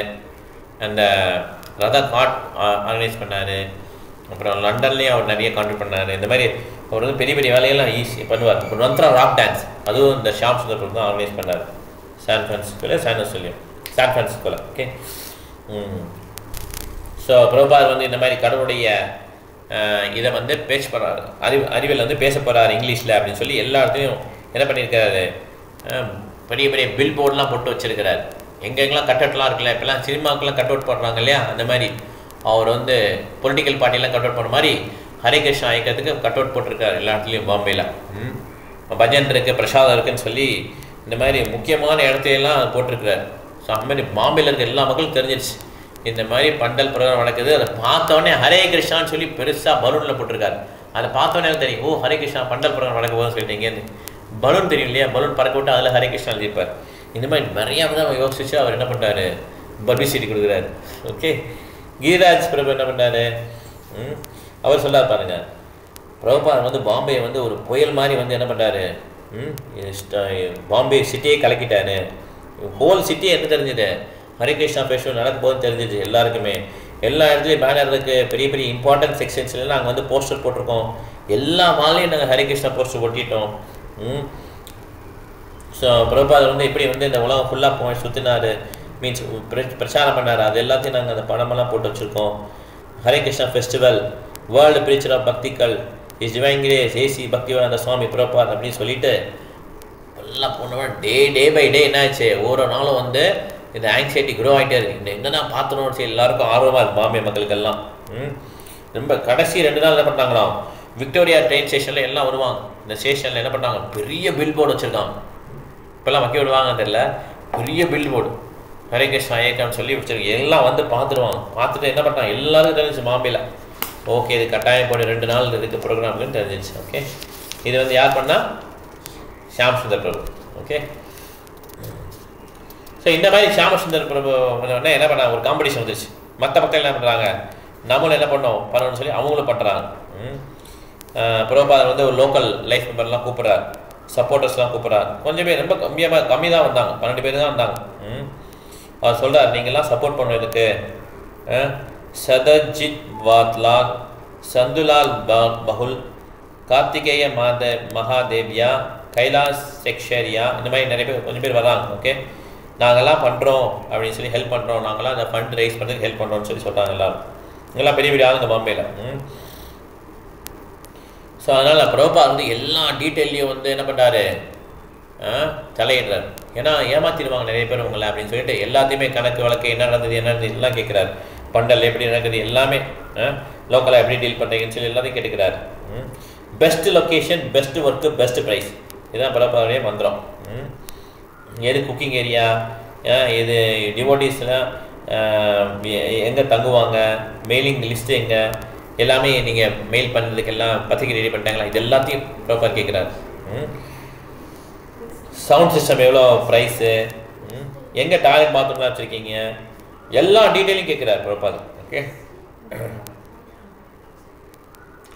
[SPEAKER 1] அந்த ரத காட் ஆர்கனைஸ் பண்ணார், அப்புறம் லண்டன்லேயும் அவர் நிறைய கான்ட்ரிபியூட் பண்ணார். இந்த மாதிரி அவர் வந்து பெரிய பெரிய வேலையெல்லாம் ஈஸி பண்ணுவார். இப்போ மந்த்ரா ராக் டான்ஸ் அதுவும் இந்த ஷியாமசுந்தர் பிரபு தான் ஆர்கனைஸ் பண்ணார், சான் ஃப்ரான்சிஸ்கோவில். ஓகே, ஸோ பிரபுபாத் வந்து இந்த மாதிரி கடவுளுடைய இதை வந்து பேச போகிறாரு, அறிவியல் வந்து பேச போகிறாரு இங்கிலீஷில் அப்படின்னு சொல்லி எல்லா இடத்துலையும் என்ன பண்ணியிருக்காரு, பெரிய பெரிய பில் போர்டெலாம் போட்டு வச்சுருக்கிறார். எங்கெங்கெல்லாம் கட் அவுட்லாம் இருக்குல்ல, இப்போலாம் சினிமாக்கெலாம் கட் அவுட் பண்ணுறாங்க இல்லையா, அந்த மாதிரி அவர் வந்து பொலிட்டிக்கல் பார்ட்டியெல்லாம் கட் அவுட் பண்ணுற மாதிரி ஹரே கிருஷ்ணா இயக்கத்துக்கு கட் அவுட் போட்டிருக்காரு எல்லா இடத்துலையும். பாம்பேயில் பஜன் இருக்குது, பிரசாதம் இருக்குதுன்னு சொல்லி இந்த மாதிரி முக்கியமான இடத்தையெல்லாம் போட்டிருக்கிறார். ஸோ அந்த மாதிரி பாம்பேயில் இருக்க எல்லா மக்களும் தெரிஞ்சிடுச்சு இந்த மாதிரி பண்டல் ப்ரோக்ராம் நடக்குது. அதை பார்த்தோடனே ஹரே கிருஷ்ணான்னு சொல்லி பெருசாக பலூனில் போட்டிருக்காரு. அதை பார்த்தோன்னே தெரியும், ஓ ஹரே கிருஷ்ணா பண்டல் ப்ரோக்ராம் நடக்க போதுன்னு சொல்லிட்டு இங்கேருந்து பலூன் தெரியும் இல்லையா, பலூன் பறக்க விட்டு அதில் ஹரே கிருஷ்ணா எழுதியிருப்பார். இந்த மாதிரி நிறையா தான் யோசிச்சு அவர் என்ன பண்ணுறாரு, பப்ளிசிட்டி கொடுக்குறாரு. ஓகே, கிரிராஜ் பிரபு என்ன பண்ணுறாரு, அவர் சொல்லார் பாருங்க, பிரபுபாத் வந்து பாம்பே வந்து ஒரு புயல் மாதிரி வந்து என்ன பண்ணுறாரு, பாம்பே சிட்டியே கலக்கிட்டாரு. ஹோல் சிட்டியே என்ன தெரிஞ்சுது, ஹரே கிருஷ்ணா ஃபெஸ்டிவல் நடக்கும் போது தெரிஞ்சிச்சு எல்லாருக்குமே. எல்லா இடத்துலையும் பேனர் இருக்குது, பெரிய பெரிய இம்பார்ட்டன்ட் செக்ஷன்ஸ்லாம் நாங்கள் வந்து போஸ்டர் போட்டிருக்கோம், எல்லா மாலையும் நாங்கள் ஹரே கிருஷ்ணா போஸ்டர் ஒட்டிட்டோம். ஸோ பிரபுபாத் வந்து இப்படி வந்து இந்த உலகம் ஃபுல்லாக போய் சுற்றினார், மீன்ஸ் பிரச்சாரம் பண்ணார். அது எல்லாத்தையும் நாங்கள் அந்த படமெல்லாம் போட்டு வச்சுருக்கோம். Hare Krishna festival, world preacher of பக்திகள், is divine grace AC Bhaktivedanta Swami Prabhupad அப்படின்னு சொல்லிட்டு எல்லாம் போனவன் டே பை டே என்ன ஆச்சு, ஒவ்வொரு நாளும் வந்து இந்த ஆங்ஸைட்டி க்ரோ ஆகிட்டே இருக்குது. இந்த என்னென்னா பார்த்துணும் சரி எல்லாருக்கும் ஆர்வமாக இருக்குது பாம்பே மக்களுக்கெல்லாம். ரொம்ப கடைசி 2 நாள் என்ன பண்ணாங்களாம், விக்டோரியா ட்ரெயின் ஸ்டேஷனில் எல்லாம் வருவாங்க. இந்த ஸ்டேஷனில் என்ன பண்ணாங்க, பெரிய பில் போர்டு வச்சுருக்காங்க. இப்போல்லாம் மக்கள் விடுவாங்கன்னு தெரியல, பெரிய பில் போர்டு ஹரே கிருஷ்ணா இயக்கம்னு சொல்லி வச்சுருக்கோம். எல்லாம் வந்து பார்த்துருவாங்க. பார்த்துட்டு என்ன பண்ணாங்க, எல்லாருக்கும் தெரிஞ்சிச்சு பாம்பேயில், ஓகே இது கட்டாயம் போட்டு 2 நாள் இருக்குது ப்ரோக்ராம்னு தெரிஞ்சிச்சு. ஓகே, இது வந்து யார் பண்ணால், ஷியாமசுந்தர் பிரபு. ஓகே, ஸோ இந்த மாதிரி ஷியாமசுந்தர் பிரபு என்ன பண்ணாங்க, ஒரு காம்படிஷன் வந்துருச்சு. மற்ற மக்கள் என்ன பண்ணுறாங்க, நம்மளும் என்ன பண்ணணும்னு சொல்லி அவங்களும் பண்ணுறாங்க. பிரபுபாத் வந்து ஒரு லோக்கல் லைஃப் மெம்பர்லாம் கூப்பிட்றாரு, சப்போர்ட்டர்ஸ்லாம் கூப்பிட்றாரு. கொஞ்சம் பேர் ரொம்ப கம்மி தான் வந்தாங்க, 12 பேர் தான் வந்தாங்க. அவர் சொல்கிறார், நீங்கள்லாம் சப்போர்ட் பண்ணுறதுக்கு சதஜித் வாத்லால், சந்துலால் பகுல், கார்த்திகேய மகாதேவியா, கைலாஷ் செக்ஷரியா, இந்த மாதிரி நிறைய பேர் கொஞ்சம் பேர் வராங்க. ஓகே, நாங்கள்லாம் பண்ணுறோம் அப்படின்னு சொல்லி ஹெல்ப் பண்ணுறோம், நாங்கள்லாம் அந்த ஃபண்ட் ரைஸ் பண்ணுறதுக்கு ஹெல்ப் பண்ணுறோம்னு சொல்லி சொல்கிறாங்க எல்லோரும். இங்கெல்லாம் பெரிய பெரிய ஆளுங்க பாம்பேயில். ஸோ அதனால் பிரபுபாத் வந்து எல்லா டீட்டெயிலையும் வந்து என்ன பண்ணுறாரு, தலையிடுறாரு. ஏன்னா ஏமாற்றிடுவாங்க நிறைய பேர் உங்களை அப்படின்னு சொல்லிட்டு எல்லாத்தையுமே கணக்கு வழக்கு என்ன நடந்தது எல்லாம் கேட்குறாரு. பண்டல் எப்படி நடக்குது எல்லாமே, லோக்கலாக எப்படி டீல் பண்ணுறீங்கன்னு சொல்லி எல்லாத்தையும் கேட்டுக்கிறாரு. Best location, best work, best price, இதுதான் பிரபுபாதுடைய மந்திரம். எது குக்கிங் ஏரியா, இது டிவோட்டிஸ்லாம் எங்கே தங்குவாங்க, மெயிலிங் லிஸ்ட்டு எங்கே, எல்லாமே நீங்கள் மெயில் பண்ணுறதுக்கு எல்லாம் பத்திரிக்கை ரெடி பண்ணிட்டாங்களா, இது எல்லாத்தையும் ப்ராப்பர் கேட்குறாரு. சவுண்ட் சிஸ்டம் எவ்வளோ ப்ரைஸு, எங்கே டாய்லெட் பாத்ரூம்லாம் வச்சுருக்கீங்க, எல்லா டீட்டெயிலும் கேட்குறாரு ப்ராப்பர். ஓகே,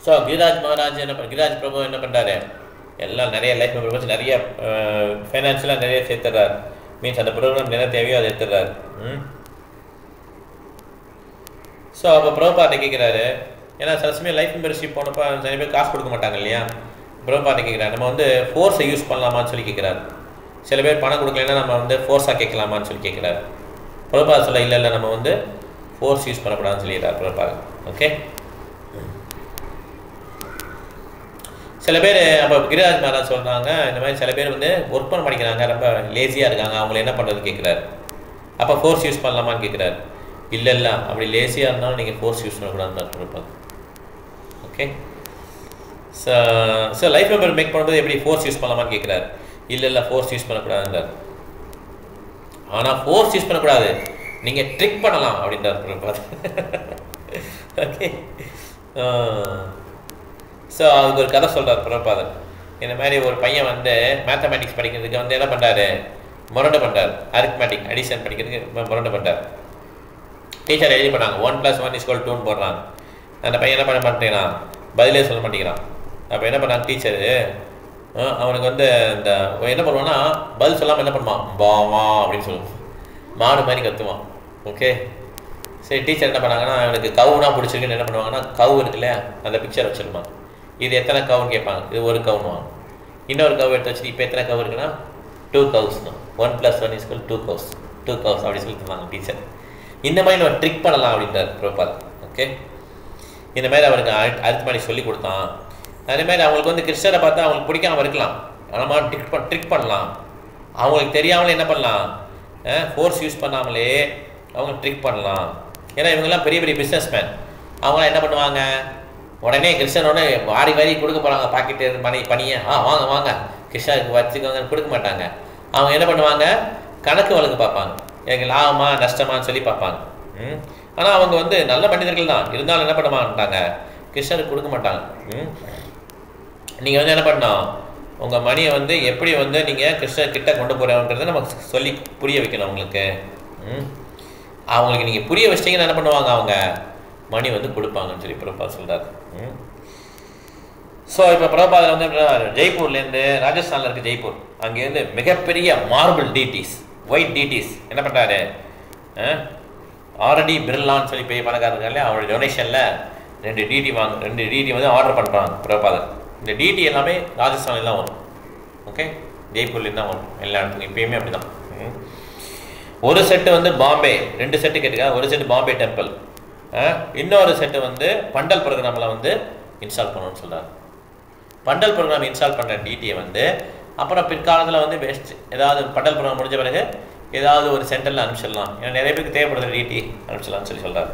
[SPEAKER 1] ஸோ கிரிராஜ் பிரபு என்ன பண்ணுறாரு, எல்லாம் நிறைய லைஃப் மெம்பர்ஸ் நிறைய ஃபைனான்ஷியலாக நிறைய சேர்த்துறாரு. மீன்ஸ் அந்த ப்ரோக்ராம் என்ன தேவையோ அதை எடுத்துடுறாரு. ஸோ அப்போ பிரபுபாத் கேட்குறாரு, ஏன்னா சில சமயம் லைஃப் மெம்பர்ஷிப் போனப்போ நிறைய பேர் காசு கொடுக்க மாட்டாங்க இல்லையா. பிரபுபாத் கேட்குறாரு, நம்ம வந்து ஃபோர்ஸை யூஸ் பண்ணலாமான்னு சொல்லி கேட்குறாரு. சில பேர் பணம் கொடுக்கலன்னா நம்ம வந்து ஃபோர்ஸாக கேட்கலாமான்னு சொல்லி கேட்குறாரு. பிரபுபாத் சொல்ல இல்லை நம்ம வந்து ஃபோர்ஸ் யூஸ் பண்ணக்கூடாதுன்னு சொல்லிடுறாரு பிரபுபாத். ஓகே, சில பேர் அப்போ கிரிராஜ் மகாராஜ் சொல்கிறாங்க, இந்த மாதிரி சில பேர் வந்து ஒர்க் பண்ண படிக்கிறாங்க, ரொம்ப லேசியாக இருக்காங்க, அவங்கள என்ன பண்ணுறது கேட்குறாரு. அப்போ ஃபோர்ஸ் யூஸ் பண்ணலாமான்னு கேட்குறாரு. இல்லை அப்படி லேசியாக இருந்தாலும் நீங்கள் ஃபோர்ஸ் யூஸ் பண்ணக்கூடாதுன்னு இருப்பாங்க. Okay, so life member make பண்ணும்போது எப்படி ஃபோர்ஸ் யூஸ் பண்ணலாமான்னு கேட்குறாரு. இல்லை ஃபோர்ஸ் யூஸ் பண்ணக்கூடாதுன்றார். ஆனால் ஃபோர்ஸ் யூஸ் பண்ணக்கூடாது, நீங்கள் ட்ரிக் பண்ணலாம் அப்படின்றார். ஓகே, ஸோ அதுக்கு ஒரு கதை சொல்கிறார் பிரபாதர். இந்த மாதிரி ஒரு பையன் வந்து மேத்தமேட்டிக்ஸ் படிக்கிறதுக்கு வந்து என்ன பண்ணுறாரு, முரண்டு பண்ணுறாரு. அரித்மேட்டிக் அடிஷன் படிக்கிறதுக்கு முரண்டு பண்ணுறாரு. டீச்சர் எழுதி பண்ணாங்க 1 + 1 = 2ன்னு போடுறாங்க. அந்த பையன் என்ன பண்ண மாட்டேங்கிறான், பதிலே சொல்ல மாட்டேங்கிறான். அப்போ என்ன பண்ணாங்க டீச்சரு, அவனுக்கு வந்து இந்த என்ன பண்ணுவான்னா பதில் சொல்லாமல் என்ன பண்ணுவான், பாமா அப்படின்னு சொல்லுவான், மாடு மாதிரி கற்றுவான். ஓகே, சரி டீச்சர் என்ன பண்ணாங்கன்னா அவனுக்கு கவுனா பிடிச்சிருக்குன்னு என்ன பண்ணுவாங்கன்னா கவு இருக்குல்ல அந்த பிக்சர் வச்சுருப்பாங்க. இது எத்தனை கவுன்னு கேட்பாங்க, இது ஒரு கவுனுவாங்க. இன்னொரு கவு எடுத்து வச்சுட்டு இப்போ எத்தனை கவு இருக்குன்னா 2 கவுஸ் தான். 1 + 1 = 2 கவுஸ் அப்படி சொல்லி தந்தாங்க டீச்சர். இந்த மாதிரி நம்ம ட்ரிக் பண்ணலாம் அப்படின்றார் பிரபாத். ஓகே, இந்த மாதிரி அவனுக்கு அரித்மேட்டிக் சொல்லி கொடுத்தான். அதே மாதிரி அவங்களுக்கு வந்து கிருஷ்ணரை பார்த்தா அவங்களுக்கு பிடிக்காம இருக்கலாம், ஆனால் ட்ரிக் பண்ணலாம். அவங்களுக்கு தெரியாமலே என்ன பண்ணலாம், ஃபோர்ஸ் யூஸ் பண்ணாமலே அவங்க ட்ரிக் பண்ணலாம். ஏன்னா இவங்கெல்லாம் பெரிய பெரிய பிஸ்னஸ் மேன். அவங்களாம் என்ன பண்ணுவாங்க, உடனே கிருஷ்ணனோட வாரி கொடுக்க போகிறாங்க பாக்கெட்டு பணியை, வாங்க கிருஷ்ணருக்கு வச்சுக்கோங்கன்னு கொடுக்க மாட்டாங்க. அவங்க என்ன பண்ணுவாங்க, கணக்கு வழக்கு பார்ப்பாங்க, எனக்கு லாபமா நஷ்டமானு சொல்லி பார்ப்பாங்க. ஆனால் அவங்க வந்து நல்ல மனிதர்கள் தான், இருந்தாலும் என்ன பண்ண மாட்டாங்க, கிருஷ்ணருக்கு கொடுக்க மாட்டாங்க. நீங்கள் வந்து என்ன பண்ணோம், உங்கள் மணியை வந்து எப்படி வந்து நீங்கள் கிருஷ்ணர்கிட்ட கொண்டு போகிறோன்றதை நமக்கு சொல்லி புரிய வைக்கணும் அவங்களுக்கு. அவங்களுக்கு நீங்கள் புரிய வச்சிட்டிங்கன்னா என்ன பண்ணுவாங்க, அவங்க மணி வந்து கொடுப்பாங்கன்னு சொல்லி பிரபாத் சொல்கிறார். ஸோ இப்போ பிரபாத் வந்து ஜெய்ப்பூர்லேருந்து, ராஜஸ்தானில் இருக்க ஜெய்ப்பூர், அங்கேருந்து மிகப்பெரிய மார்பிள் டீட்டிஸ், ஒயிட் டீட்டிஸ் என்ன பண்ணுறாரு, ஆர்டி பிர்லான்னு சொல்லி பெரிய பணக்காரங்க இல்லையா, அவருடைய டொனேஷனில் 2 டிடி வந்து ஆர்டர் பண்ணுறாங்க பிரபாதர். இந்த டிடி எல்லாமே ராஜஸ்தான்லாம் வரும். ஓகே, ஜெய்ப்பூர்லேருந்து தான் வரும் எல்லா இடத்துக்கும், இப்போயுமே அப்படி தான். ஒரு செட்டு வந்து பாம்பே, 2 செட்டு கேட்டுக்கா, ஒரு செட்டு பாம்பே டெம்பிள், இன்னொரு செட்டு வந்து பண்டல் ப்ரோக்ராமில் வந்து இன்ஸ்டால் பண்ணணும்னு சொல்கிறார். பண்டல் ப்ரோக்ராம் இன்ஸ்டால் பண்ணுற டிடியை வந்து அப்புறம் பிற்காலத்தில் வந்து பெஸ்ட் ஏதாவது பண்டல் ப்ரோக்ராம் முடிஞ்ச பிறகு ஏதாவது ஒரு சென்டரில் அனுப்பிச்சிடலாம், ஏன்னா நிறைய பேருக்கு தேவைப்படுற டிடி அனுப்பிச்சிடலாம்னு சொல்லி சொல்கிறார்.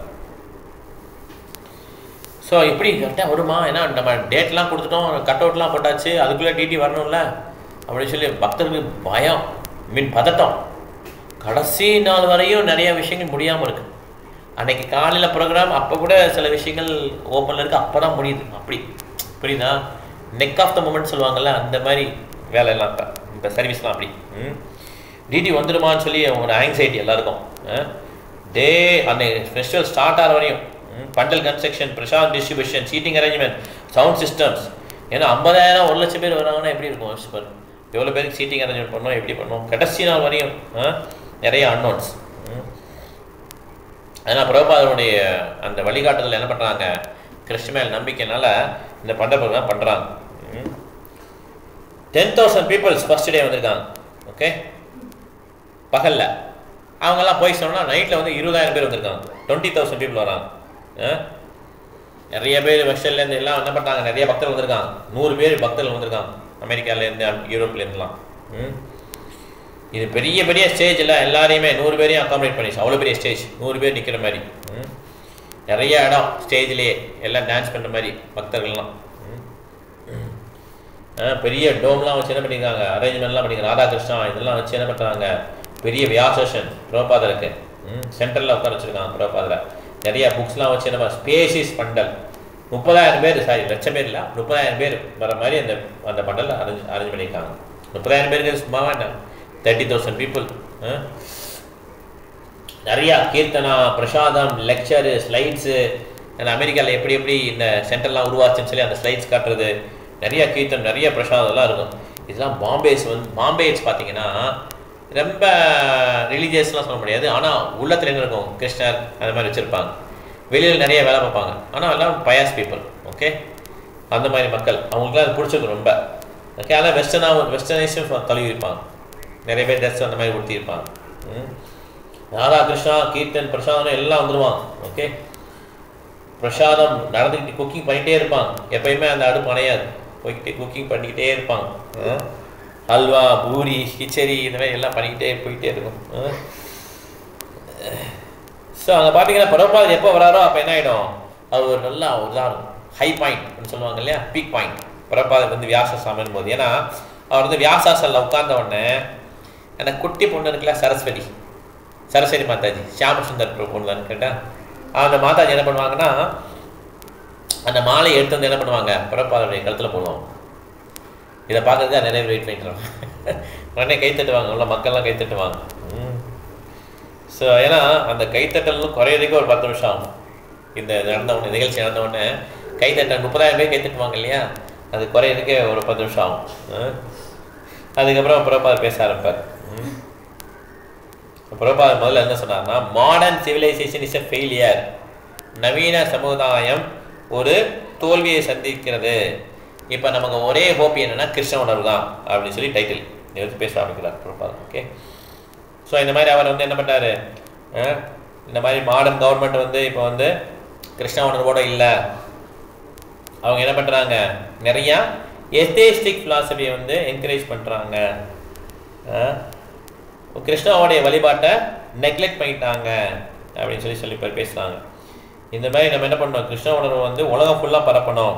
[SPEAKER 1] ஸோ இப்படி கரெக்டாக வருமா, ஏன்னா நம்ம டேட்லாம் கொடுத்துட்டோம், கட் அவுட்லாம் போட்டாச்சு, அதுக்குள்ளே டிடி வரணும்ல அப்படின்னு சொல்லி பக்தர்களுக்கு பயம், பதட்டம். கடைசி நாள் வரையும் நிறைய விஷயங்கள் முடியாமல் இருக்குது. அன்றைக்கி காலையில் ப்ரோக்ராம், அப்போ கூட சில விஷயங்கள் ஓப்பனில் இருக்குது, அப்போ தான் முடியுது. அப்படி புரியுதா, நெக் ஆஃப் த மூமெண்ட் சொல்லுவாங்கள்ல, அந்த மாதிரி வேலையெல்லாம் இப்போ சர்வீஸ்லாம் அப்படி. டிடி வந்துடுமான்னு சொல்லி ஒரு ஆங்ஸைட்டி எல்லாருக்கும். டே அந்த ஃபெஸ்டிவல் ஸ்டார்ட் ஆகிற வரையும் pandal construction, prasad distribution, seating arrangement, sound systems. ஏன்னா 50,000 1 லட்சம் பேர் வராங்கன்னா எப்படி இருக்கும், யோசிப்பார். எவ்வளோ பேருக்கு சீட்டிங் அரேஞ்ச்மெண்ட் பண்ணோம், எப்படி பண்ணோம், கடைசி நாள் வரையும் நிறைய அன்னோன்ஸ். அதனால் பிரபாதனுடைய அந்த வழிகாட்டுதல் என்ன பண்ணுறாங்க, கிருஷ்ண மேல் நம்பிக்கைனால இந்த பண்ட ப்ரோக்ராம் பண்ணுறாங்க. 10,000 பீப்புள்ஸ் ஃபர்ஸ்ட் டே வந்திருக்காங்க. ஓகே, பகலில் அவங்கெல்லாம் போய் சொன்னால் நைட்டில் வந்து 20,000 பேர் வந்திருக்காங்க. 20,000 பீப்புள் வராங்க. நிறைய பேர் வெஸ்டர்லேருந்து எல்லாம் என்ன பண்ணுறாங்க, நிறைய பக்தர்கள் வந்திருக்காங்க. 100 பேர் பக்தர்கள் வந்திருக்காங்க அமெரிக்காவிலேருந்து, யூரோப்லேருந்துலாம். இது பெரிய பெரிய ஸ்டேஜில் எல்லாரையுமே 100 பேரையும் அக்காமடேட் பண்ணிச்சு. அவ்வளோ பெரிய ஸ்டேஜ், 100 பேர் நிற்கிற மாதிரி, நிறைய இடம் ஸ்டேஜ்லேயே எல்லாம் டான்ஸ் பண்ணுற மாதிரி பக்தர்கள்லாம். பெரிய டோம்லாம் வச்சு என்ன பண்ணியிருக்காங்க, அரேஞ்ச்மெண்ட்லாம் பண்ணியிருக்காங்க. ராதாகிருஷ்ணா இதெல்லாம் வச்சு என்ன பண்ணுறாங்க, பெரிய வியாசேஷன் பிரபாதருக்கு சென்டரில் உட்கார வச்சுருக்காங்க. பிரபாதரை நிறைய புக்ஸ்லாம் வச்சு என்ன ஸ்பேசிஸ் பண்டல், 30,000 பேர், சாரி லட்சம் பேர் இல்லை, 30,000 பேர் வர மாதிரி அந்த பண்டலில் அரேஞ்ச் பண்ணியிருக்காங்க. 30,000 பேருக்கு சும்மா வேண்டாம், 30,000 பீப்புள். நிறையா கீர்த்தனா, பிரசாதம், லெக்சரு, ஸ்லைட்ஸு. அமெரிக்காவில் எப்படி எப்படி இந்த சென்டர்லாம் உருவாச்சுன்னு சொல்லி அந்த ஸ்லைட்ஸ் காட்டுறது, நிறையா கீர்த்தனம், நிறைய பிரசாதம்லாம் இருக்கும். இதெல்லாம் பாம்பேஸ் பார்த்தீங்கன்னா ரொம்ப ரிலீஜியஸ்லாம் சொல்ல முடியாது, ஆனால் உள்ளத்தில் என்ன இருக்கும், கிருஷ்ணர் அந்த மாதிரி வச்சுருப்பாங்க. வெளியில் நிறைய வேலை பார்ப்பாங்க, ஆனால் எல்லாம் பயாஸ் பீப்புள். ஓகே, அந்த மாதிரி மக்கள், அவங்களுக்குலாம் அது பிடிச்சிருக்கும் ரொம்ப. ஓகே, ஆனால் வெஸ்டர்னைஸும் தழுவி இருப்பாங்க. நிறைய பேர் ட்ரெஸ் அந்த மாதிரி கொடுத்திருப்பாங்க. ராதாகிருஷ்ணா, கீர்த்தன், பிரசாதம் எல்லாம் வந்துடுவாங்க. ஓகே, பிரசாதம் நடந்துக்கிட்டு குக்கிங் பண்ணிகிட்டே இருப்பாங்க. எப்பயுமே அந்த அடுப்பு அணையாது, போய்கிட்டே குக்கிங் பண்ணிக்கிட்டே இருப்பாங்க. ஹல்வா, பூரி, கிச்சடி இந்த மாதிரி எல்லாம் பண்ணிக்கிட்டே போய்கிட்டே இருக்கும். ஸோ அங்கே பார்த்தீங்கன்னா பிரபுபாதர் எப்போ வராரோ அப்போ என்ன ஆகிடும், அது ஒரு நல்ல ஒரு இதாக இருக்கும், ஹை பாயிண்ட் சொல்லுவாங்க இல்லையா, பீக் பாயிண்ட். பிரபுபாதர் வந்து வியாசாசாமன் போது, ஏன்னா அவர் வந்து வியாசாசலில் உட்கார்ந்த உடனே அந்த குட்டி பொண்ணு இருக்குல்ல சரஸ்வதி மாதாஜி, ஷியாமசுந்தர் பொண்ணுன்னு கேட்டேன், அந்த மாதாஜி என்ன பண்ணுவாங்கன்னா அந்த மாலையை எடுத்து வந்து என்ன பண்ணுவாங்க, பிரபுபாதருடைய கழுத்தில் போடுவாங்க. இதை பார்க்கறதுக்கு நிறைய வெயிட் பண்ணிட்டுருவாங்க. உடனே கைத்தட்டுவாங்க, உள்ள மக்கள்லாம் கைத்தட்டுவாங்க. ஸோ ஏன்னா அந்த கைத்தட்டலும் குறையிறதுக்கு ஒரு 10 நிமிஷம் ஆகும். இந்த நடந்தவுடனே நிகழ்ச்சி நடந்தவுடனே கைத்தட்டல் 30,000 பேர் கைத்தட்டுவாங்க இல்லையா, அது குறையிறதுக்கே ஒரு 10 நிமிஷம் ஆகும். அதுக்கப்புறம் பிரபுபாதர் பேச ஆரம்பிப்பார். பிரபுபாதர் முதல்ல என்ன சொன்னார்னா, modern civilisation is a failure, நவீன சமுதாயம் ஒரு தோல்வியை சந்திக்கிறது, இப்போ நமக்கு ஒரே ஹோப் என்னென்னா கிருஷ்ண உணர்வு தான் அப்படின்னு சொல்லி டைட்டில் எடுத்து பேச ஆரம்பிக்கிறார் பிரபுபாதர். ஓகே, ஸோ இந்த மாதிரி அவர் வந்து என்ன பண்ணுறாரு, இந்த மாதிரி மாடர்ன் கவர்மெண்ட் வந்து இப்போ வந்து கிருஷ்ண உணர்வோடு இல்லை, அவங்க என்ன பண்ணுறாங்க, நிறையா எத்தேஸ்டிக் ஃபிலாசபியை வந்து என்கரேஜ் பண்ணுறாங்க, கிருஷ்ணாவுடைய வழிபாட்டை நெக்லெக்ட் பண்ணிட்டாங்க அப்படின்னு சொல்லி பேசுகிறாங்க. இந்த மாதிரி நம்ம என்ன பண்ணணும், கிருஷ்ண உணர்வு வந்து உலகம் ஃபுல்லாக பரப்பணும்.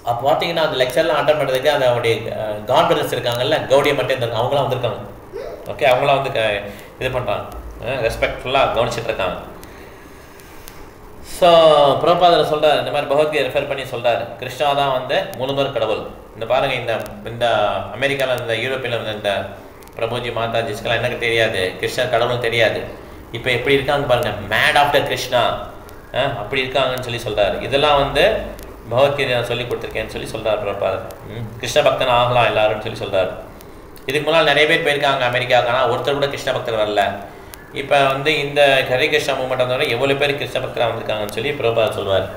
[SPEAKER 1] அப்போ பார்த்தீங்கன்னா அந்த லெக்சர்லாம் அட்டன் பண்ணுறதுக்கு அந்த அவருடைய காட் பிரதர்ஸ் இருக்காங்கல்ல, கௌடிய மட்டும் அவங்களாம் வந்திருக்காங்க. ஓகே, அவங்களாம் வந்து இது பண்ணுறாங்க, ரெஸ்பெக்ட்ஃபுல்லாக கவனிச்சுட்டு இருக்காங்க. ஸோ பிரபுபாதர் சொல்கிறார், இந்த மாதிரி பகவத்கீதை ரெஃபர் பண்ணி சொல்கிறார், கிருஷ்ணா தான் வந்து முழுமுதற் கடவுள். இந்த பாருங்கள், இந்த அமெரிக்காவில் இந்த யூரோப்பில் இருந்த இந்த பிரபுஜி மாதாஜிஸ்க்கெல்லாம் எனக்கு தெரியாது, கிருஷ்ணர் கடவுளும் தெரியாது, இப்போ எப்படி இருக்காங்க பாருங்கள், மேட் ஆஃப்டர் கிருஷ்ணா அப்படி இருக்காங்கன்னு சொல்லி சொல்கிறார். இதெல்லாம் வந்து பகவத்கீதை நான் சொல்லி கொடுத்துருக்கேன்னு சொல்லி சொல்கிறார் பிரபுபாதர். கிருஷ்ண பக்தன் ஆகலாம் எல்லாருன்னு சொல்லி சொல்கிறார். இதுக்கு முன்னால் நிறைய பேர் போயிருக்காங்க அமெரிக்காவுக்கு, ஆனால் ஒருத்தர் கூட கிருஷ்ண பக்தர் வரல. இப்போ வந்து இந்த ஹரே கிருஷ்ணா மூமெண்ட் வந்தோட எவ்வளோ பேர் கிருஷ்ண பக்தராக வந்திருக்காங்கன்னு சொல்லி பிரபுபாதர் சொல்வார்.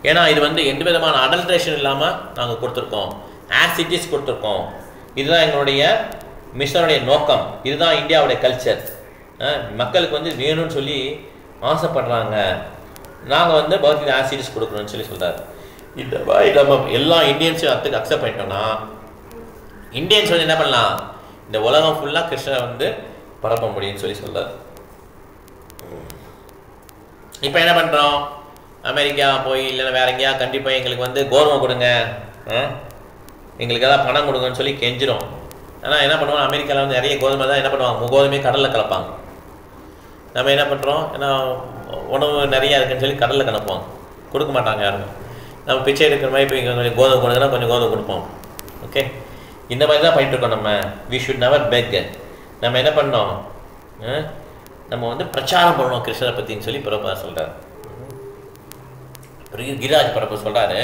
[SPEAKER 1] ஏன்னா இது வந்து எந்த விதமான அடல்ட்ரேஷன் இல்லாமல் நாங்கள் கொடுத்துருக்கோம், ஆசிட்டிஸ் கொடுத்துருக்கோம். இதுதான் எங்களுடைய மிஷனுடைய நோக்கம், இதுதான் இந்தியாவுடைய கல்ச்சர். மக்களுக்கு வந்து வேணும்னு சொல்லி ஆசைப்படுறாங்க, நாங்கள் வந்து பகவத்கீதை ஆசிட்டிஸ் கொடுக்கணும்னு சொல்லி சொல்கிறார். இந்த மாதிரி நம்ம எல்லா இந்தியன்ஸையும் அக்செப்ட் பண்ணிட்டோம்னா இந்தியன்ஸ் வந்து என்ன பண்ணலாம், இந்த உலகம் ஃபுல்லாக கிருஷ்ணரை வந்து பரப்ப முடியும்னு சொல்லி சொல்கிறார். இப்போ என்ன பண்ணுறோம், அமெரிக்கா போய் இல்லைன்னா வேற எங்கேயா கண்டிப்பாக எங்களுக்கு வந்து கோதுமை கொடுங்க, எங்களுக்கு ஏதாவது பணம் கொடுங்கன்னு சொல்லி கெஞ்சிரும். ஆனால் என்ன பண்ணுவோம், அமெரிக்காவில் வந்து நிறைய கோதுமை தான் என்ன பண்ணுவாங்க, கோதுமையே கடலில் கலப்பாங்க. நம்ம என்ன பண்ணுறோம், ஏன்னா உணவு நிறையா இருக்குன்னு சொல்லி கடலில் கலப்புவாங்க, கொடுக்க மாட்டாங்க யாரும். நம்ம பிச்சை எடுக்கிற மாதிரி இப்போ இங்கே கொஞ்சம் கோதுமை கொடுங்கன்னா கொஞ்சம் கோதுமை கொடுப்போம். ஓகே, இந்த மாதிரி தான் பண்ணிட்டுருக்கோம் நம்ம. வி ஷுட் நெவர் பெக். நம்ம என்ன பண்ணோம், நம்ம வந்து பிரச்சாரம் பண்ணணும் கிருஷ்ணரை பற்றின்னு சொல்லி பிரபுபாதர் சொல்கிறார். கிரிராஜ் பிரபு சொல்கிறாரு,